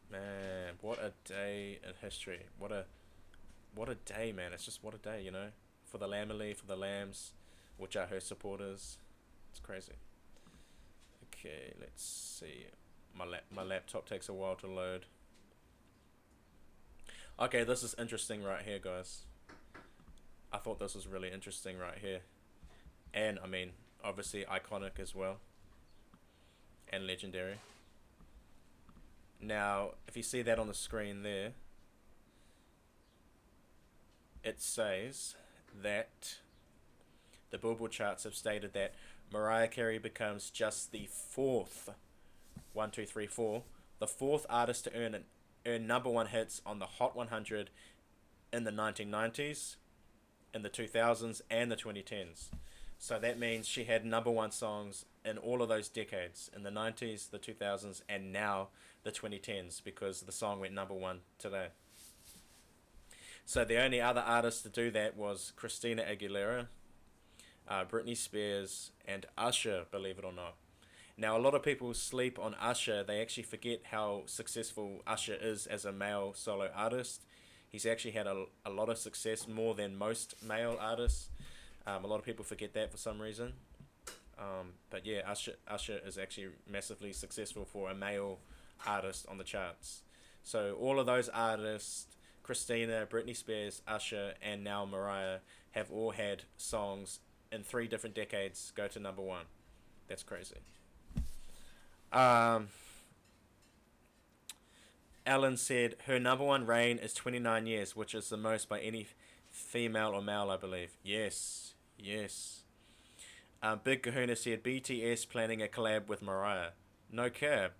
Man, what a day in history. What a day, man. It's just what a day, you know. For the Lamely, for the Lambs, which are her supporters. It's crazy. Okay, let's see. My laptop takes a while to load. Okay, this is interesting right here, guys. I thought this was really interesting right here. And, I mean, obviously iconic as well. And legendary. Now, if you see that on the screen there, it says that the Billboard charts have stated that Mariah Carey becomes just the fourth, 1, 2, 3, 4, the fourth artist to earn number one hits on the Hot 100 in the 1990s, in the 2000s, and the 2010s. So that means she had number one songs in all of those decades, in the 90s, the 2000s, and now the 2010s, because the song went number one today. So the only other artist to do that was Christina Aguilera, Britney Spears, and Usher, believe it or not. Now, a lot of people sleep on Usher. They actually forget how successful Usher is as a male solo artist. He's actually had a lot of success, more than most male artists. A lot of people forget that for some reason. But yeah, Usher is actually massively successful for a male artist on the charts. So all of those artists, Christina, Britney Spears, Usher, and now Mariah, have all had songs in 3 different decades go to number one. That's crazy. Ellen said her number one reign is 29 years, which is the most by any female or male, I believe. Yes, yes. Big Kahuna said BTS planning a collab with Mariah. No cap.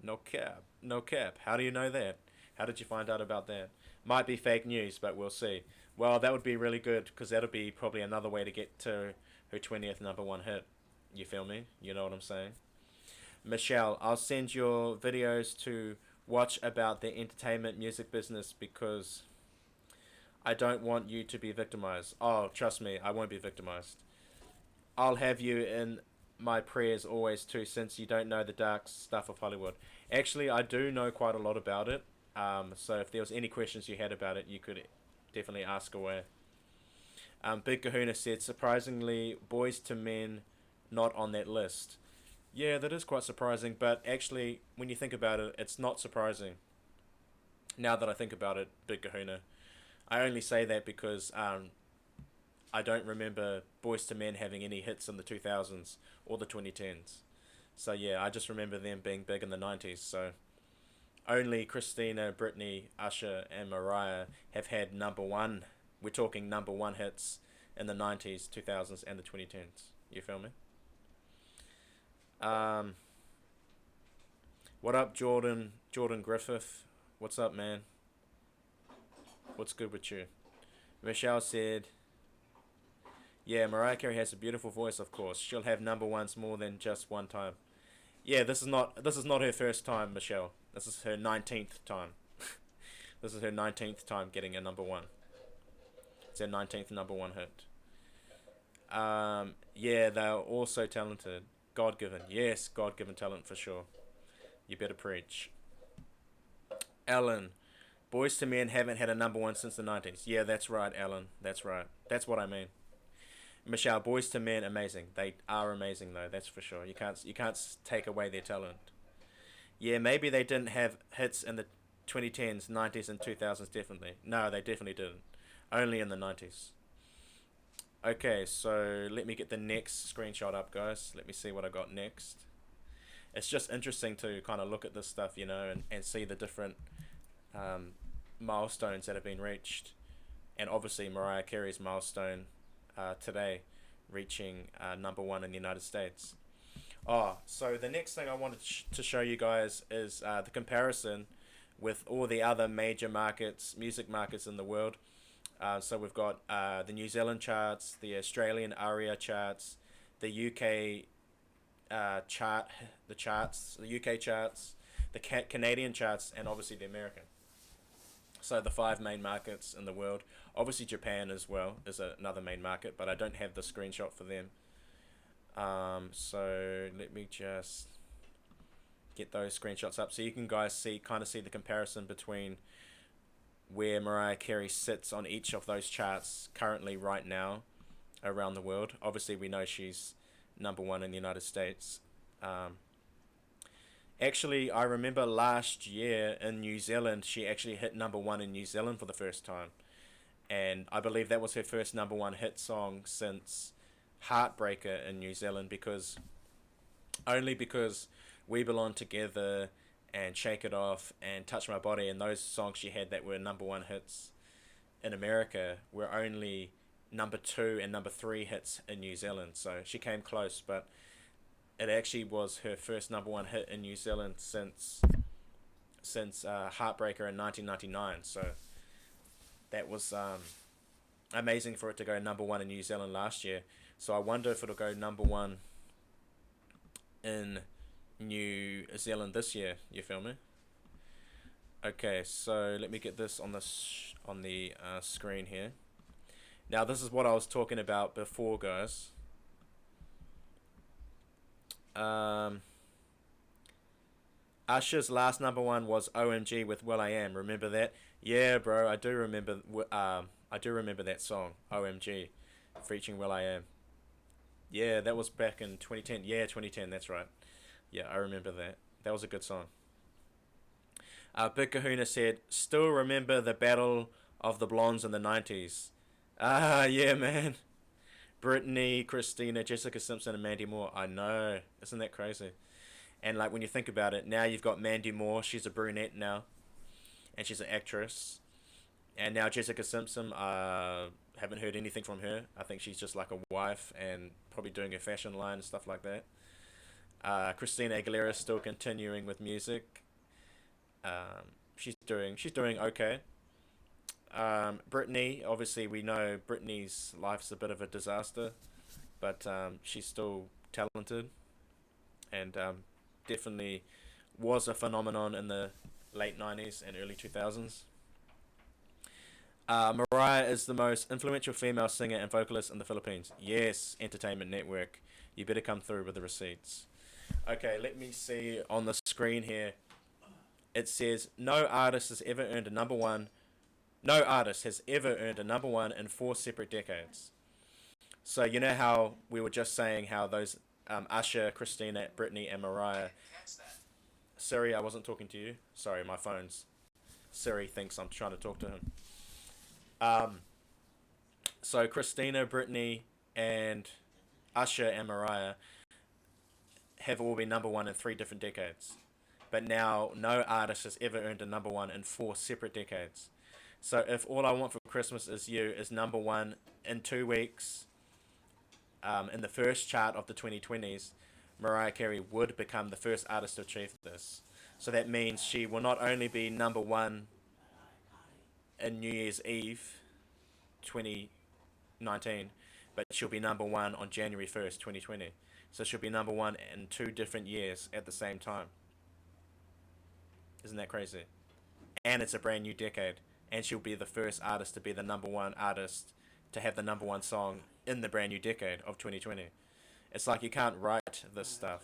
No cap. No cap. How do you know that? How did you find out about that? Might be fake news, but we'll see. Well, that would be really good, because that'll be probably another way to get to her 20th number one hit. You feel me? You know what I'm saying? Michelle, I'll send your videos to watch about the entertainment music business, because I don't want you to be victimized. Oh, trust me, I won't be victimized. I'll have you in my prayers always too, since you don't know the dark stuff of Hollywood. Actually, I do know quite a lot about it. So if there was any questions you had about it, you could definitely ask away. Big Kahuna said, surprisingly, Boys to Men not on that list. Yeah, that is quite surprising, but actually, when you think about it, it's not surprising. Now that I think about it, Big Kahuna. I only say that because I don't remember Boys to Men having any hits in the 2000s or the 2010s. So yeah, I just remember them being big in the 90s, so only Christina, Britney, Usher, and Mariah have had number one. We're talking number one hits in the 90s, 2000s, and the 2010s. You feel me? What up, Jordan? Jordan Griffith. What's up, man? What's good with you? Michelle said, yeah, Mariah Carey has a beautiful voice, of course. She'll have number ones more than just one time. Yeah, this is not her first time, Michelle. This is her 19th time. This is her 19th time getting a number one. It's her 19th number one hit. Yeah, they're all so talented. God-given. Yes, God-given talent for sure. You better preach. Alan, Boys to Men haven't had a number one since the 90s. Yeah, that's right, Alan. That's right. That's what I mean. Michelle, Boys to Men, amazing. They are amazing though. That's for sure. You can't take away their talent. Yeah, maybe they didn't have hits in the 2010s, 90s, and 2000s. Definitely. No, they definitely didn't. Only in the 90s. Okay, so let me get the next screenshot up, guys. Let me see what I got next. It's just interesting to kind of look at this stuff, you know, and see the different milestones that have been reached. And obviously Mariah Carey's milestone today, reaching number one in the United States. So the next thing I wanted to show you guys is the comparison with all the other major markets, music markets in the world. So we've got the New Zealand charts, the Australian ARIA charts, the UK the UK charts, the Canadian charts, and obviously the American. So the five main markets in the world, obviously Japan as well is another main market, but I don't have the screenshot for them. So let me just get those screenshots up so you can guys see the comparison between where Mariah Carey sits on each of those charts currently right now around the world. Obviously, we know she's number one in the United States. Um, Actually, I remember last year in New Zealand, she actually hit number one in New Zealand for the first time. And I believe that was her first number one hit song since Heartbreaker in New Zealand, because We Belong Together and Shake It Off and Touch My Body and those songs she had that were number one hits in America were only number two and number three hits in New Zealand. So she came close, but it actually was her first number one hit in New Zealand since Heartbreaker in 1999. So that was amazing for it to go number one in New Zealand last year. So I wonder if it'll go number one in New Zealand this year. You feel me? Okay, so let me get this on the screen here. Now this is what I was talking about before, guys. Usher's last number one was OMG with Will I Am. Remember that? Yeah, bro, I do remember. I do remember that song, OMG, featuring Will I Am. Yeah, that was back in 2010. Yeah, 2010. That's right. Yeah, I remember that. That was a good song. Big Kahuna said, "Still remember the Battle of the Blondes in the 90s." Ah, yeah, man. Britney, Christina, Jessica Simpson, and Mandy Moore. I know. Isn't that crazy? And like when you think about it, now you've got Mandy Moore. She's a brunette now, and she's an actress. And now Jessica Simpson. Haven't heard anything from her. I think she's just like a wife and probably doing a fashion line and stuff like that. Christina Aguilera is still continuing with music. She's doing okay. Britney, obviously we know Britney's life's a bit of a disaster, but she's still talented and definitely was a phenomenon in the late 90s and early 2000s. Mariah is the most influential female singer and vocalist in the Philippines. Yes, Entertainment Network. You better come through with the receipts. Okay, let me see on the screen here. It says no artist has ever earned a number one. No artist has ever earned a number one in four separate decades. So you know how we were just saying how those Usher, Christina, Britney, and Mariah. Siri, I wasn't talking to you. Sorry, my phone's. Siri thinks I'm trying to talk to him. Um, so Christina, Britney, and Usher and Mariah have all been number one in three different decades. But now no artist has ever earned a number one in four separate decades. So if All I Want for Christmas Is You is number one in 2 weeks, in the first chart of the 2020s, Mariah Carey would become the first artist to achieve this. So that means she will not only be number one in New Year's Eve 2019, but she'll be number one on January 1st, 2020. So she'll be number one in 2 different years at the same time. Isn't that crazy? And it's a brand new decade. And she'll be the first artist to be the number one artist to have the number one song in the brand new decade of 2020. It's like you can't write this stuff.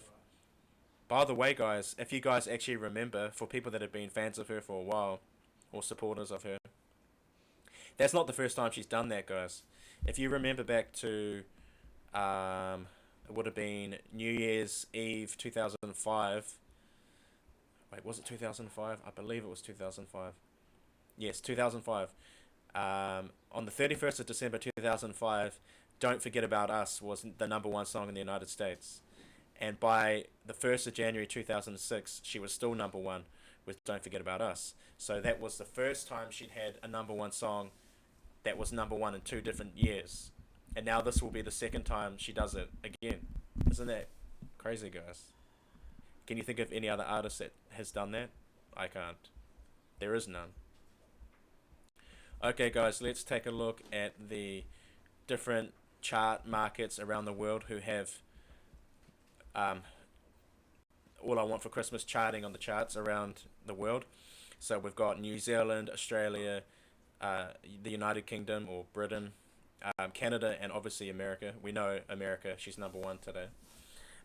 By the way, guys, if you guys actually remember, for people that have been fans of her for a while, or supporters of her, that's not the first time she's done that, guys. If you remember back to, it would have been New Year's Eve 2005. Wait, was it 2005? I believe it was 2005. Yes, 2005. On the 31st of December 2005, Don't Forget About Us was the number one song in the United States. And by the 1st of January 2006, she was still number one with Don't Forget About Us. So that was the first time she'd had a number one song that was number one in 2 different years. And now this will be the second time she does it again. Isn't that crazy, guys? Can you think of any other artist that has done that? I can't. There is none. Okay, guys, let's take a look at the different chart markets around the world who have All I Want for Christmas charting on the charts around the world. So we've got New Zealand, Australia, the United Kingdom or Britain, Canada, and obviously America. We know America, she's number one today.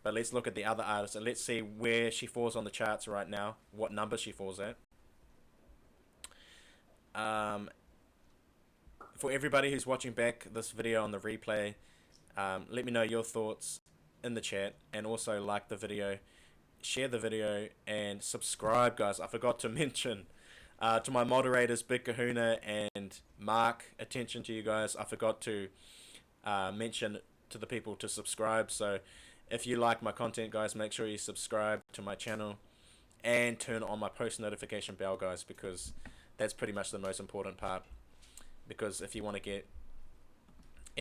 But let's look at the other artists and let's see where she falls on the charts right now, what number she falls at. Um, for everybody who's watching back this video on the replay, let me know your thoughts in the chat, and also like the video, share the video, and subscribe, guys. I forgot to mention to my moderators, Big Kahuna and Mark, attention to you guys. I forgot to mention to the people to subscribe. So if you like my content, guys, make sure you subscribe to my channel and turn on my post notification bell, guys, because that's pretty much the most important part. Because if you want to get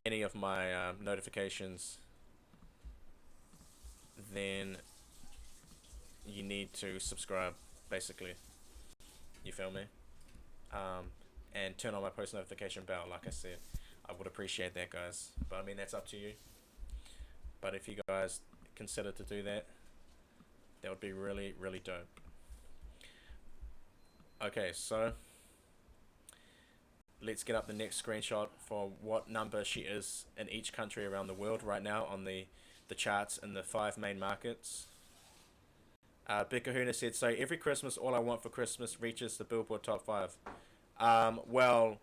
any of my notifications, then you need to subscribe, basically. You feel me? And turn on my post notification bell, like I said. I would appreciate that, guys. But I mean, that's up to you. But if you guys consider to do that, that would be really, really dope. Okay, so let's get up the next screenshot for what number she is in each country around the world right now on the charts in the 5 main markets. Big Kahuna said, so every Christmas, All I Want for Christmas reaches the Billboard Top 5. Well,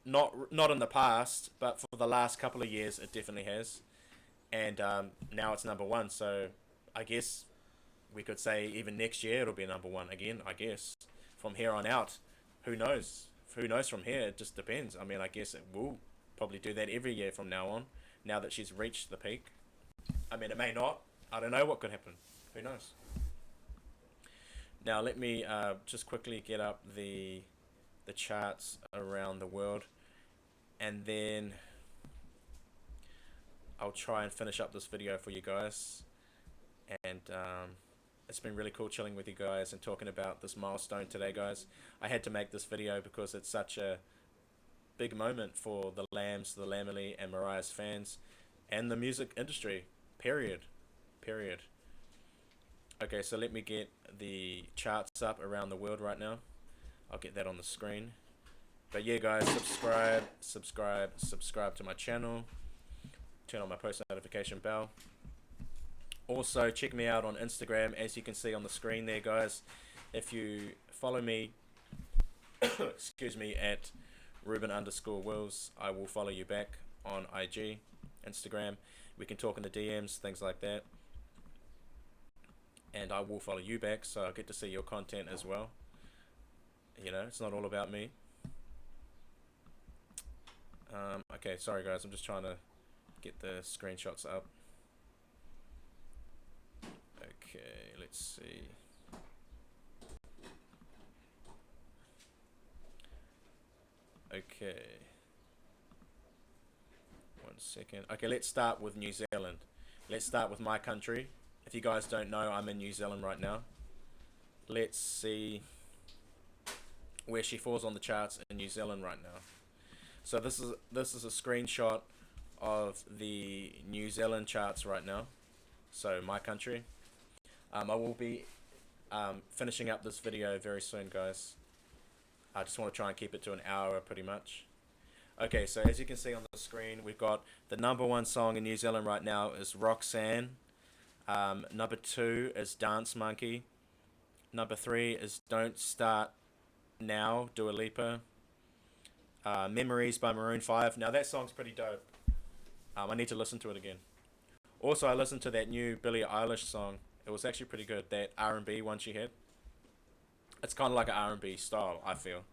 not in the past, but for the last couple of years, it definitely has. And now it's number 1, so I guess we could say even next year it'll be number 1 again, I guess. From here on out, who knows? Who knows from here? It just depends. I mean, I guess it will probably do that every year from now on, now that she's reached the peak. I mean, it may not. I don't know what could happen. Who knows? Now, let me just quickly get up the charts around the world, and then I'll try and finish up this video for you guys. And it's been really cool chilling with you guys and talking about this milestone today, guys. I had to make this video because it's such a big moment for the Lambs, the Lamely, and Mariah's fans, and the music industry, period. Okay, so let me get the charts up around the world right now. I'll get that on the screen. But yeah, guys, subscribe to my channel. Turn on my post notification bell. Also, check me out on Instagram, as you can see on the screen there, guys. If you follow me, excuse me, at Reuben_Wills, I will follow you back on IG, Instagram. We can talk in the DMs, things like that. And I will follow you back, so I'll get to see your content as well. You know, it's not all about me. Okay, sorry guys, I'm just trying to get the screenshots up. Okay, let's see. Okay. 1 second. Okay, let's start with New Zealand. Let's start with my country. If you guys don't know, I'm in New Zealand right now. Let's see where she falls on the charts in New Zealand right now. So this is a screenshot of the New Zealand charts right now. So my country. I will be finishing up this video very soon, guys. I just want to try and keep it to an hour pretty much. Okay, so as you can see on the screen, we've got the #1 song in New Zealand right now is Roxanne. Number 2 is Dance Monkey. Number 3 is Don't Start Now, Dua Lipa. Memories by Maroon 5. Now that song's pretty dope. I need to listen to it again. Also, I listened to that new Billie Eilish song. It was actually pretty good, that R&B one she had. It's kind of like an R&B style, I feel.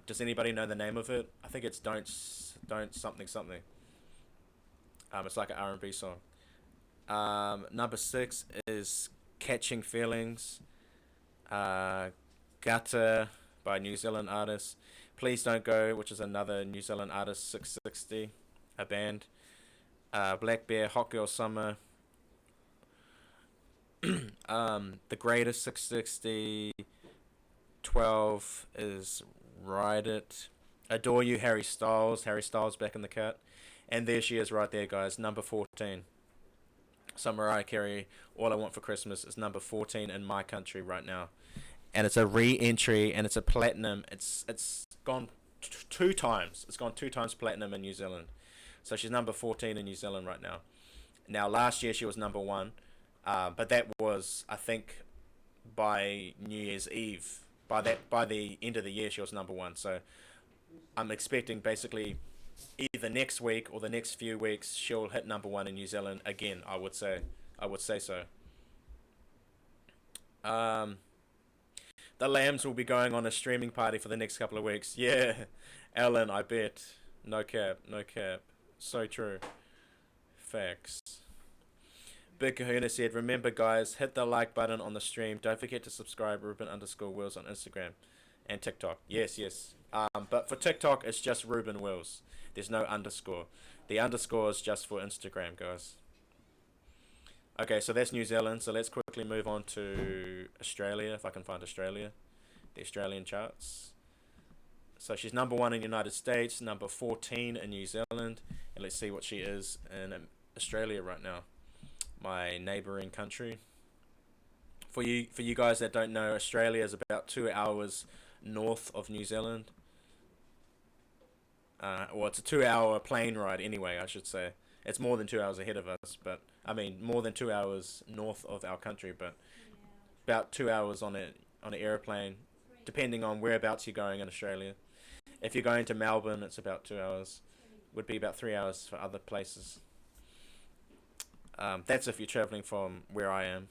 Does anybody know the name of it? I think it's Don't something something. It's like an R&B song. Number 6 is Catching Feelings. Gutter by New Zealand artist. Please Don't Go, which is another New Zealand artist, 660, a band. Black Bear, Hot Girl Summer. The Greatest, 660. 12 is Ride It. Adore You, Harry Styles. Harry Styles back in the cut. And there she is right there, guys, number 14. So Mariah Carey, All I Want for Christmas is number 14 in my country right now. and it's a re-entry, and it's a platinum. It's gone two times. It's gone two times platinum in New Zealand. So she's number 14 in New Zealand right now. Now last year she was number one, but that was, I think, by New Year's Eve. By the end of the year she was number one. So I'm expecting basically either next week or the next few weeks she'll hit number one in New Zealand again. I would say so. Um, the Lambs will be going on a streaming party for the next couple of weeks. Yeah, Alan, I bet. No cap, no cap. So true. Facts. Big Kahuna said, remember guys, hit the like button on the stream. Don't forget to subscribe Reuben_Wills on Instagram and TikTok. Yes, yes. But for TikTok, it's just Reuben Wills. There's no underscore. The underscore is just for Instagram, guys. Okay, so that's New Zealand. So let's quickly move on to Australia, if I can find Australia. The Australian charts. So she's number one in the United States, number 14 in New Zealand. And let's see what she is in Australia right now. My neighbouring country. For you guys that don't know, Australia is about 2 hours north of New Zealand. Well, it's a 2 hour plane ride anyway, I should say. It's more than 2 hours ahead of us, but I mean more than 2 hours north of our country, but about 2 hours on an airplane, depending on whereabouts you're going in Australia. If you're going to Melbourne, it's about 2 hours. Would be about 3 hours for other places. That's if you're traveling from where I am.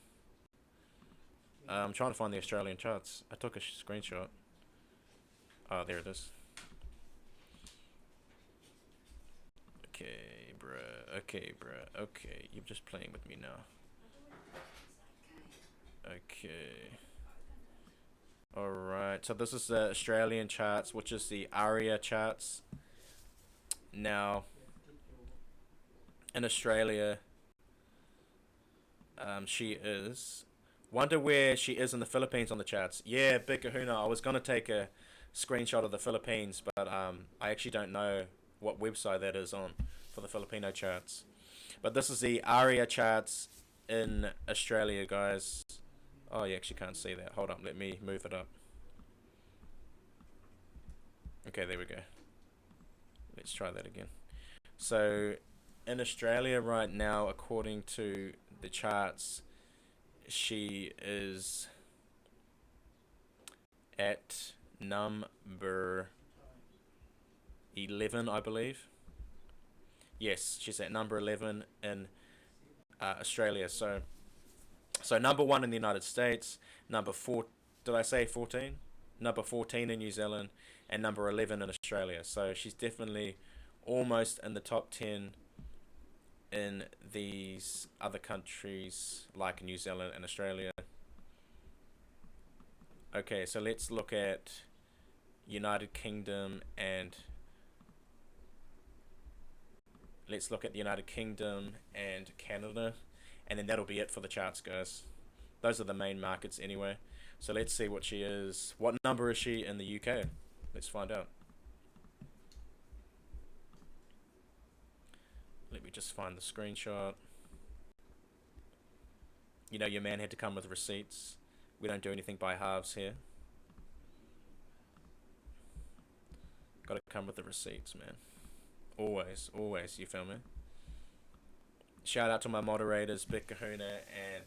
I'm trying to find the Australian charts. I took a screenshot. Oh, there it is. Okay, bruh. Okay, bruh. Okay, you're just playing with me now. Okay. Alright, so this is the Australian charts, which is the ARIA charts. Now, in Australia, she is... Wonder where she is in the Philippines on the charts. Yeah, Big Kahuna, I was going to take a screenshot of the Philippines, but I actually don't know what website that is on for the Filipino charts. But this is the ARIA charts in Australia, guys. Oh, you actually can't see that. Hold up, let me move it up. Okay, there we go. Let's try that again. So, in Australia right now, according to the charts, she is at number 11, I believe. Yes, she's at number 11 in Australia. So number one in the United States, number 4, did I say 14? Number 14 in New Zealand, and number 11 in Australia. So she's definitely almost in the top 10 in these other countries like New Zealand and Australia. Okay, so let's look at United Kingdom and Canada, and then that'll be it for the charts, guys. Those are the main markets anyway. So let's see what she is. What number is she in the UK? Let's find out. Let me just find the screenshot. You know, your man had to come with receipts. We don't do anything by halves here. Gotta come with the receipts, man. Always, always, you feel me? Shout out to my moderators, Big Kahuna and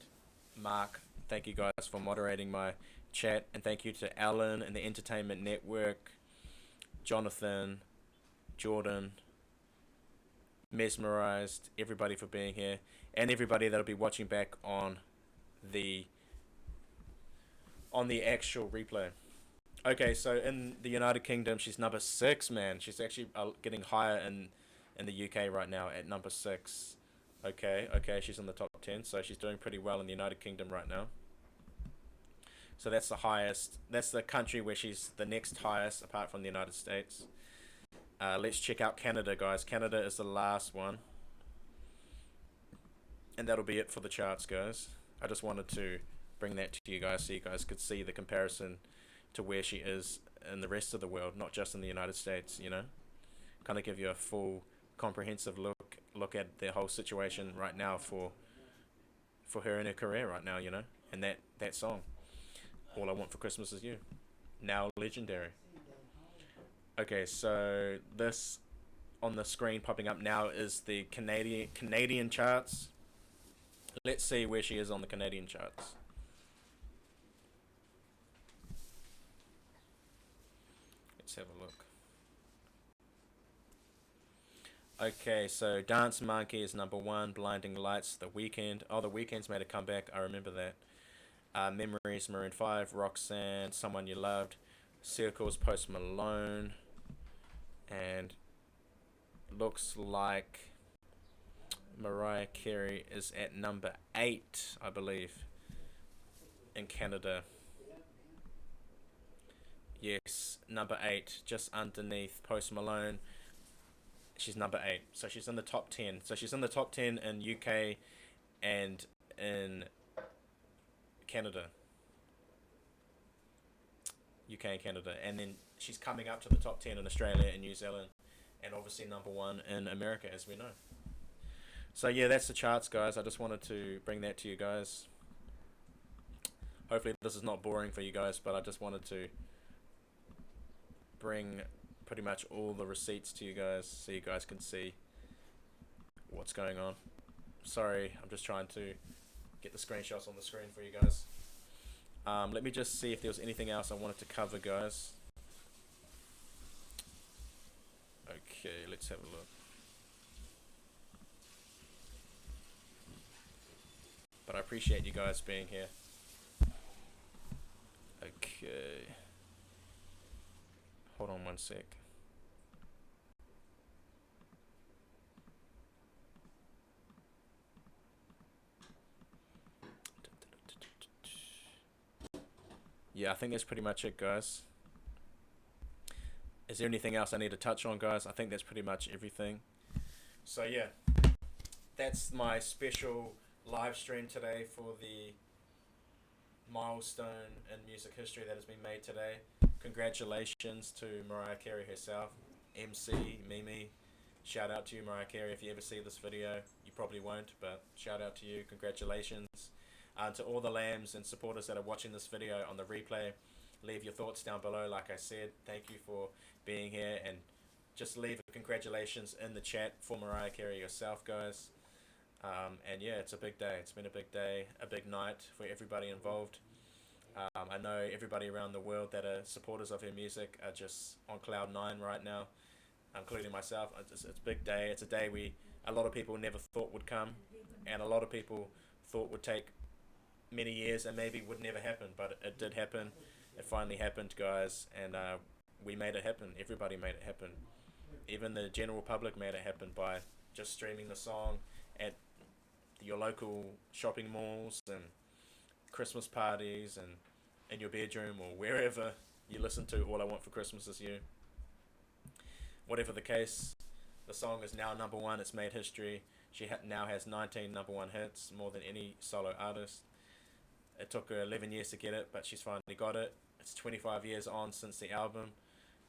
Mark. Thank you guys for moderating my chat. And thank you to Alan and the Entertainment Network, Jonathan, Jordan, Mesmerized, everybody for being here. And everybody that'll be watching back on the actual replay. Okay, so in the United Kingdom, she's number 6, man. She's actually getting higher in the UK right now at number 6. Okay, she's in the top 10, so she's doing pretty well in the United Kingdom right now. So that's the highest. That's the country where she's the next highest, apart from the United States. Let's check out Canada, guys. Canada is the last one. And that'll be it for the charts, guys. I just wanted to bring that to you guys so you guys could see the comparison to where she is in the rest of the world, not just in the United States, you know. Kind of give you a full, comprehensive look at the whole situation right now for her in her career right now, you know, and that song. All I Want for Christmas Is You. Now legendary. Okay, so this on the screen popping up now is the Canadian charts. Let's see where she is on the Canadian charts. Let's have a look. Okay, so Dance Monkey is #1. Blinding Lights, The Weeknd. Oh, The Weeknd's made a comeback. I remember that. Memories, Maroon 5. Roxanne, Someone You Loved. Circles, Post Malone. And looks like Mariah Carey is at #8, I believe, in Canada. Yes, #8, just underneath Post Malone. She's #8, so she's in the top 10. So she's in the top 10 in UK and in Canada. UK and Canada, and then she's coming up to the top 10 in Australia and New Zealand, and obviously #1 in America, as we know. So yeah, that's the charts, guys. I just wanted to bring that to you guys. Hopefully this is not boring for you guys, but I just wanted to bring pretty much all the receipts to you guys so you guys can see what's going on. Sorry, I'm just trying to get the screenshots on the screen for you guys. Let me just see if there was anything else I wanted to cover, guys. Okay, let's have a look. But I appreciate you guys being here. Okay. Hold on one sec. Yeah, I think that's pretty much it, guys. Is there anything else I need to touch on, guys? I think that's pretty much everything. So yeah, that's my special live stream today for the milestone in music history that has been made today. Congratulations to Mariah Carey herself, MC, Mimi. Shout out to you, Mariah Carey. If you ever see this video, you probably won't, but shout out to you. Congratulations. To all the lambs and supporters that are watching this video on the replay, leave your thoughts down below. Like I said, thank you for being here, and just leave a congratulations in the chat for Mariah Carey yourself, guys. And yeah, it's a big day. It's been a big day, a big night for everybody involved. I know everybody around the world that are supporters of her music are just on cloud 9 right now, including myself. It's a big day. It's a day a lot of people never thought would come, and a lot of people thought would take many years and maybe would never happen, but it did happen. It finally happened, guys, and we made it happen. Everybody made it happen. Even the general public made it happen by just streaming the song at your local shopping malls and Christmas parties and in your bedroom or wherever you listen to All I Want for Christmas Is You. Whatever the case, the song is now #1. It's made history. She now has 19 #1 hits, more than any solo artist. It took her 11 years to get it, but she's finally got it. It's 25 years on since the album.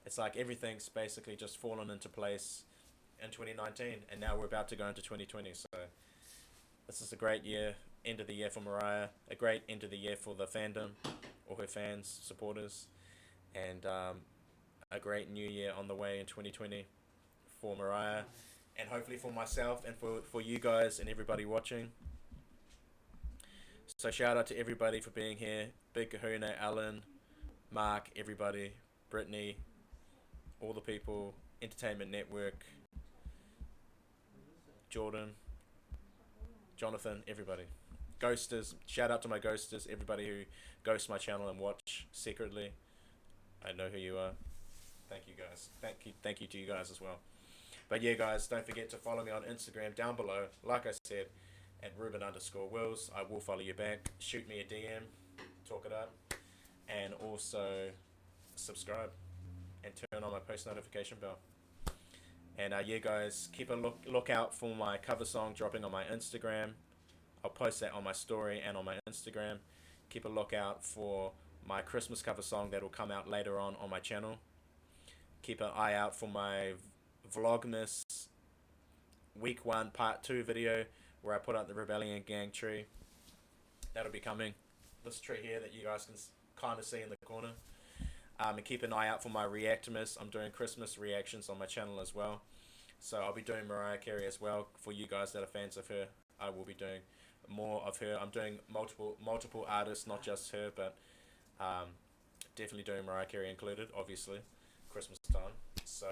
It's like everything's basically just fallen into place in 2019, and now we're about to go into 2020. So this is a great year, end of the year for Mariah, a great end of the year for the fandom, or her fans, supporters, and a great new year on the way in 2020 for Mariah, and hopefully for myself and for you guys and everybody watching. So shout out to everybody for being here. Big Kahuna, Alan, Mark, everybody, Brittany, all the people, Entertainment Network, Jordan, Jonathan, everybody. Ghosters, shout out to my ghosters, everybody who ghosts my channel and watch secretly. I know who you are. Thank you guys. Thank you to you guys as well. But yeah, guys, don't forget to follow me on Instagram down below. Like I said, at Reuben_Wills. I will follow you back. Shoot me a DM, talk it up, and also subscribe and turn on my post notification bell. And yeah, guys, keep a look out for my cover song dropping on my Instagram. I'll post that on my story and on my Instagram. Keep a lookout for my Christmas cover song that will come out later on my channel. Keep an eye out for my Vlogmas Week 1 Part 2 video where I put out the Rebellion Gang tree. That'll be coming. This tree here that you guys can kind of see in the corner. And keep an eye out for my Reactimus. I'm doing Christmas reactions on my channel as well. So I'll be doing Mariah Carey as well. For you guys that are fans of her, I will be doing more of her. I'm doing multiple artists, not just her, but definitely doing Mariah Carey included, obviously, Christmas time. So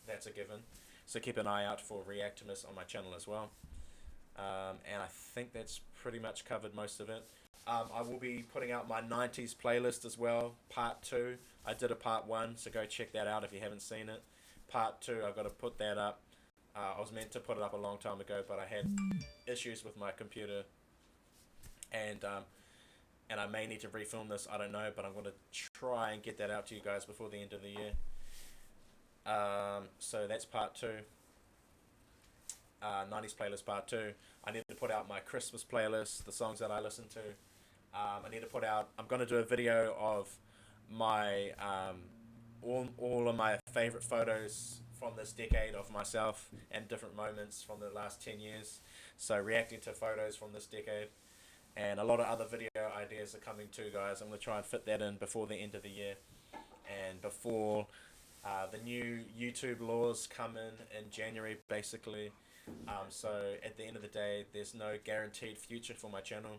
that's a given. So keep an eye out for Reactimus on my channel as well. And I think that's pretty much covered most of it. I will be putting out my 90s playlist as well, part 2. I did a part 1, so go check that out if you haven't seen it. Part 2, I've got to put that up. I was meant to put it up a long time ago, but I had issues with my computer. And I may need to refilm this, I don't know, but I'm going to try and get that out to you guys before the end of the year. So that's part 2. 90s playlist part 2. I need to put out my Christmas playlist, the songs that I listen to. I need to put out, I'm going to do a video of my all of my favorite photos from this decade of myself and different moments from the last 10 years. So reacting to photos from this decade. And a lot of other video ideas are coming too, guys. I'm going to try and fit that in before the end of the year. And before the new YouTube laws come in January, basically. So at the end of the day, there's no guaranteed future for my channel.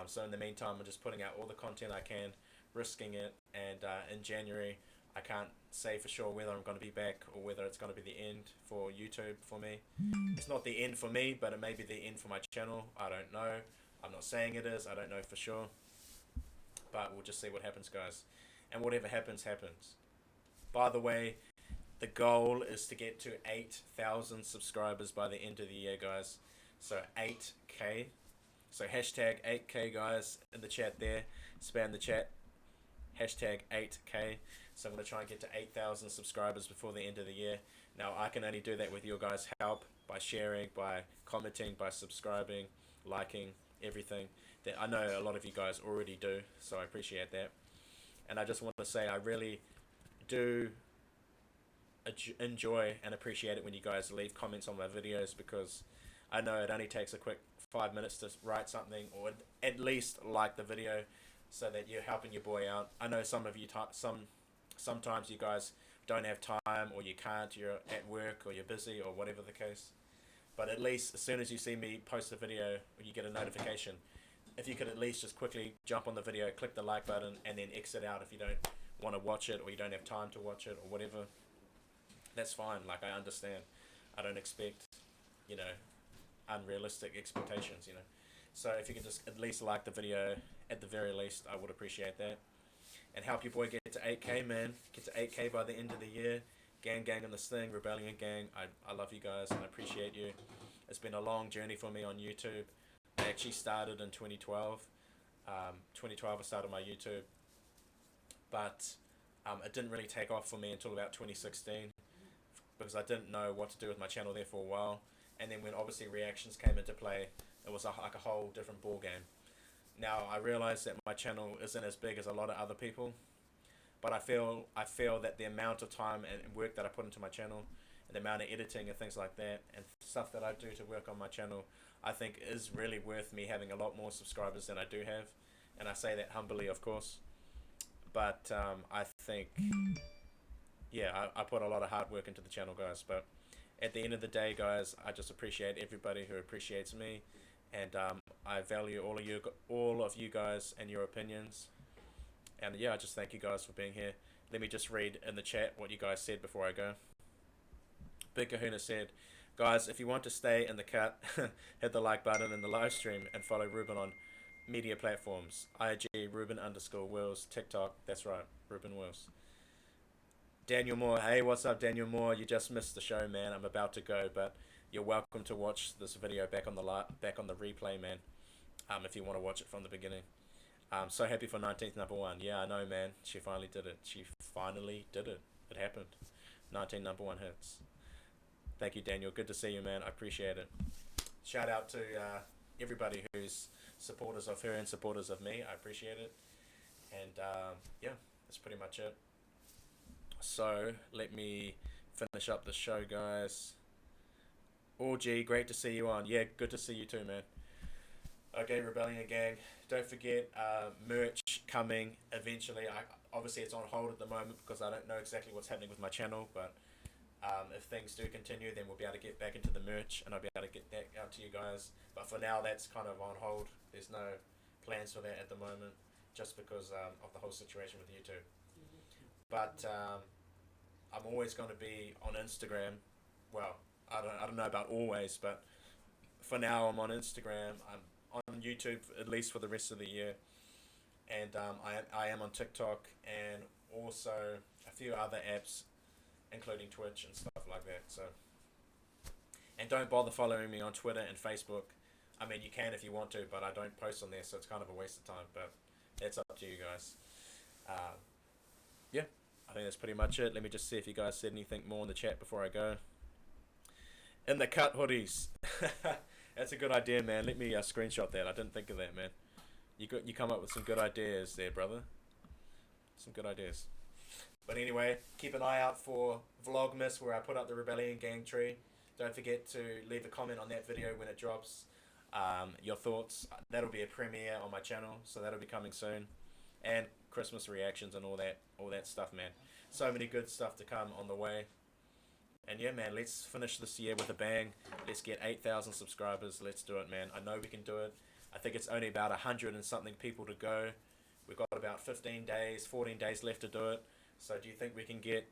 So in the meantime, I'm just putting out all the content I can, risking it. And in January, I can't say for sure whether I'm going to be back or whether it's going to be the end for YouTube for me. It's not the end for me, but it may be the end for my channel. I don't know. I'm not saying it is. I don't know for sure. But we'll just see what happens, guys. And whatever happens, happens. By the way, the goal is to get to 8,000 subscribers by the end of the year, guys. So 8K. So hashtag 8K, guys, in the chat there. Spam the chat. Hashtag 8K. So I'm going to try and get to 8,000 subscribers before the end of the year. Now, I can only do that with your guys' help, by sharing, by commenting, by subscribing, liking, everything. That I know a lot of you guys already do, so I appreciate that. And I just want to say I really do enjoy and appreciate it when you guys leave comments on my videos, because I know it only takes a quick 5 minutes to write something, or at least like the video, so that you're helping your boy out. I know some of you sometimes you guys don't have time, or you can't, you're at work, or you're busy, or whatever the case. But at least as soon as you see me post a video, or you get a notification, if you could at least just quickly jump on the video, click the like button, and then exit out if you don't want to watch it, or you don't have time to watch it, or whatever. That's fine. Like, I understand. I don't expect, unrealistic expectations, So if you can just at least like the video, at the very least, I would appreciate that. And help your boy get to 8K, man. Get to 8K by the end of the year. Gang on this thing, Rebellion Gang. I love you guys and I appreciate you. It's been a long journey for me on YouTube. I actually started in 2012. 2012 I started my YouTube. But it didn't really take off for me until about 2016. Because I didn't know what to do with my channel there for a while. And then when obviously reactions came into play, it was like a whole different ball game. Now I realize that my channel isn't as big as a lot of other people, but I feel that the amount of time and work that I put into my channel, and the amount of editing and things like that, and stuff that I do to work on my channel, I think is really worth me having a lot more subscribers than I do have. And I say that humbly, of course. But I think, yeah, I put a lot of hard work into the channel, guys. But at the end of the day, guys, I just appreciate everybody who appreciates me. And I value all of you guys and your opinions. And yeah, I just thank you guys for being here. Let me just read in the chat what you guys said before I go. Big Kahuna said, guys, if you want to stay in the cut, hit the like button in the live stream and follow Reuben on media platforms. IG Reuben_Wills, TikTok. That's right, Reuben Wills. Daniel Moore, hey, what's up, Daniel Moore? You just missed the show, man. I'm about to go, but you're welcome to watch this video back on the replay, man. If you want to watch it from the beginning. I'm so happy for 19th number 1. Yeah, I know, man. She finally did it. She finally did it. It happened. 19 number 1 hits. Thank you, Daniel. Good to see you, man. I appreciate it. Shout out to everybody who's supporters of her and supporters of me. I appreciate it. And yeah, that's pretty much it. So let me finish up the show, guys. Orgy, great to see you on. Yeah, good to see you too, man. Okay, Rebellion Gang. Don't forget, merch coming eventually. Obviously it's on hold at the moment because I don't know exactly what's happening with my channel, but if things do continue, then we'll be able to get back into the merch and I'll be able to get that out to you guys. But for now, that's kind of on hold. There's no plans for that at the moment, just because of the whole situation with YouTube. But I'm always going to be on Instagram. Well, I don't know about always, but for now I'm on Instagram. I'm on YouTube at least for the rest of the year, and I am on TikTok and also a few other apps, including Twitch and stuff like that. So, and don't bother following me on Twitter and Facebook. I mean, you can if you want to, but I don't post on there, so it's kind of a waste of time. But it's up to you guys. Yeah, I think that's pretty much it. Let me just see if you guys said anything more in the chat before I go. In the cut hoodies. That's a good idea, man. Let me screenshot that. I didn't think of that, man. You come up with some good ideas there, brother. Some good ideas. But anyway, keep an eye out for Vlogmas, where I put up the Rebellion Gang tree. Don't forget to leave a comment on that video when it drops. Your thoughts. That'll be a premiere on my channel, so that'll be coming soon. And Christmas reactions and all that stuff, man. So many good stuff to come on the way. And yeah, man, let's finish this year with a bang. Let's get 8,000 subscribers. Let's do it, man. I know we can do it. I think it's only about 100 and something people to go. We've got about 15 days, 14 days left to do it. So do you think we can get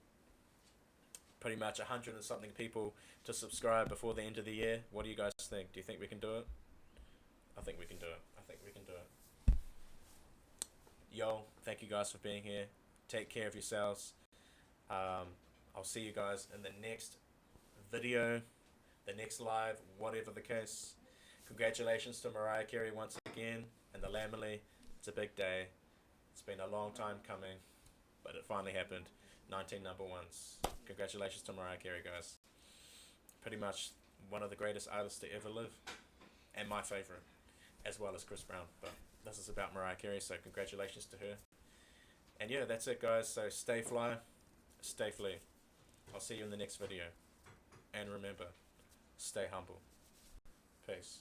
pretty much 100 and something people to subscribe before the end of the year? What do you guys think? Do you think we can do it? I think we can do it. I think we can do it. Yo, thank you guys for being here. Take care of yourselves. I'll see you guys in the next video, the next live, whatever the case. Congratulations to Mariah Carey once again and the Lamely. It's a big day. It's been a long time coming, but it finally happened. 19 number ones. Congratulations to Mariah Carey, guys. Pretty much one of the greatest artists to ever live, and my favorite, as well as Chris Brown. But this is about Mariah Carey, so congratulations to her. And yeah, that's it, guys. So stay fly, stay flee. I'll see you in the next video. And remember, stay humble. Peace.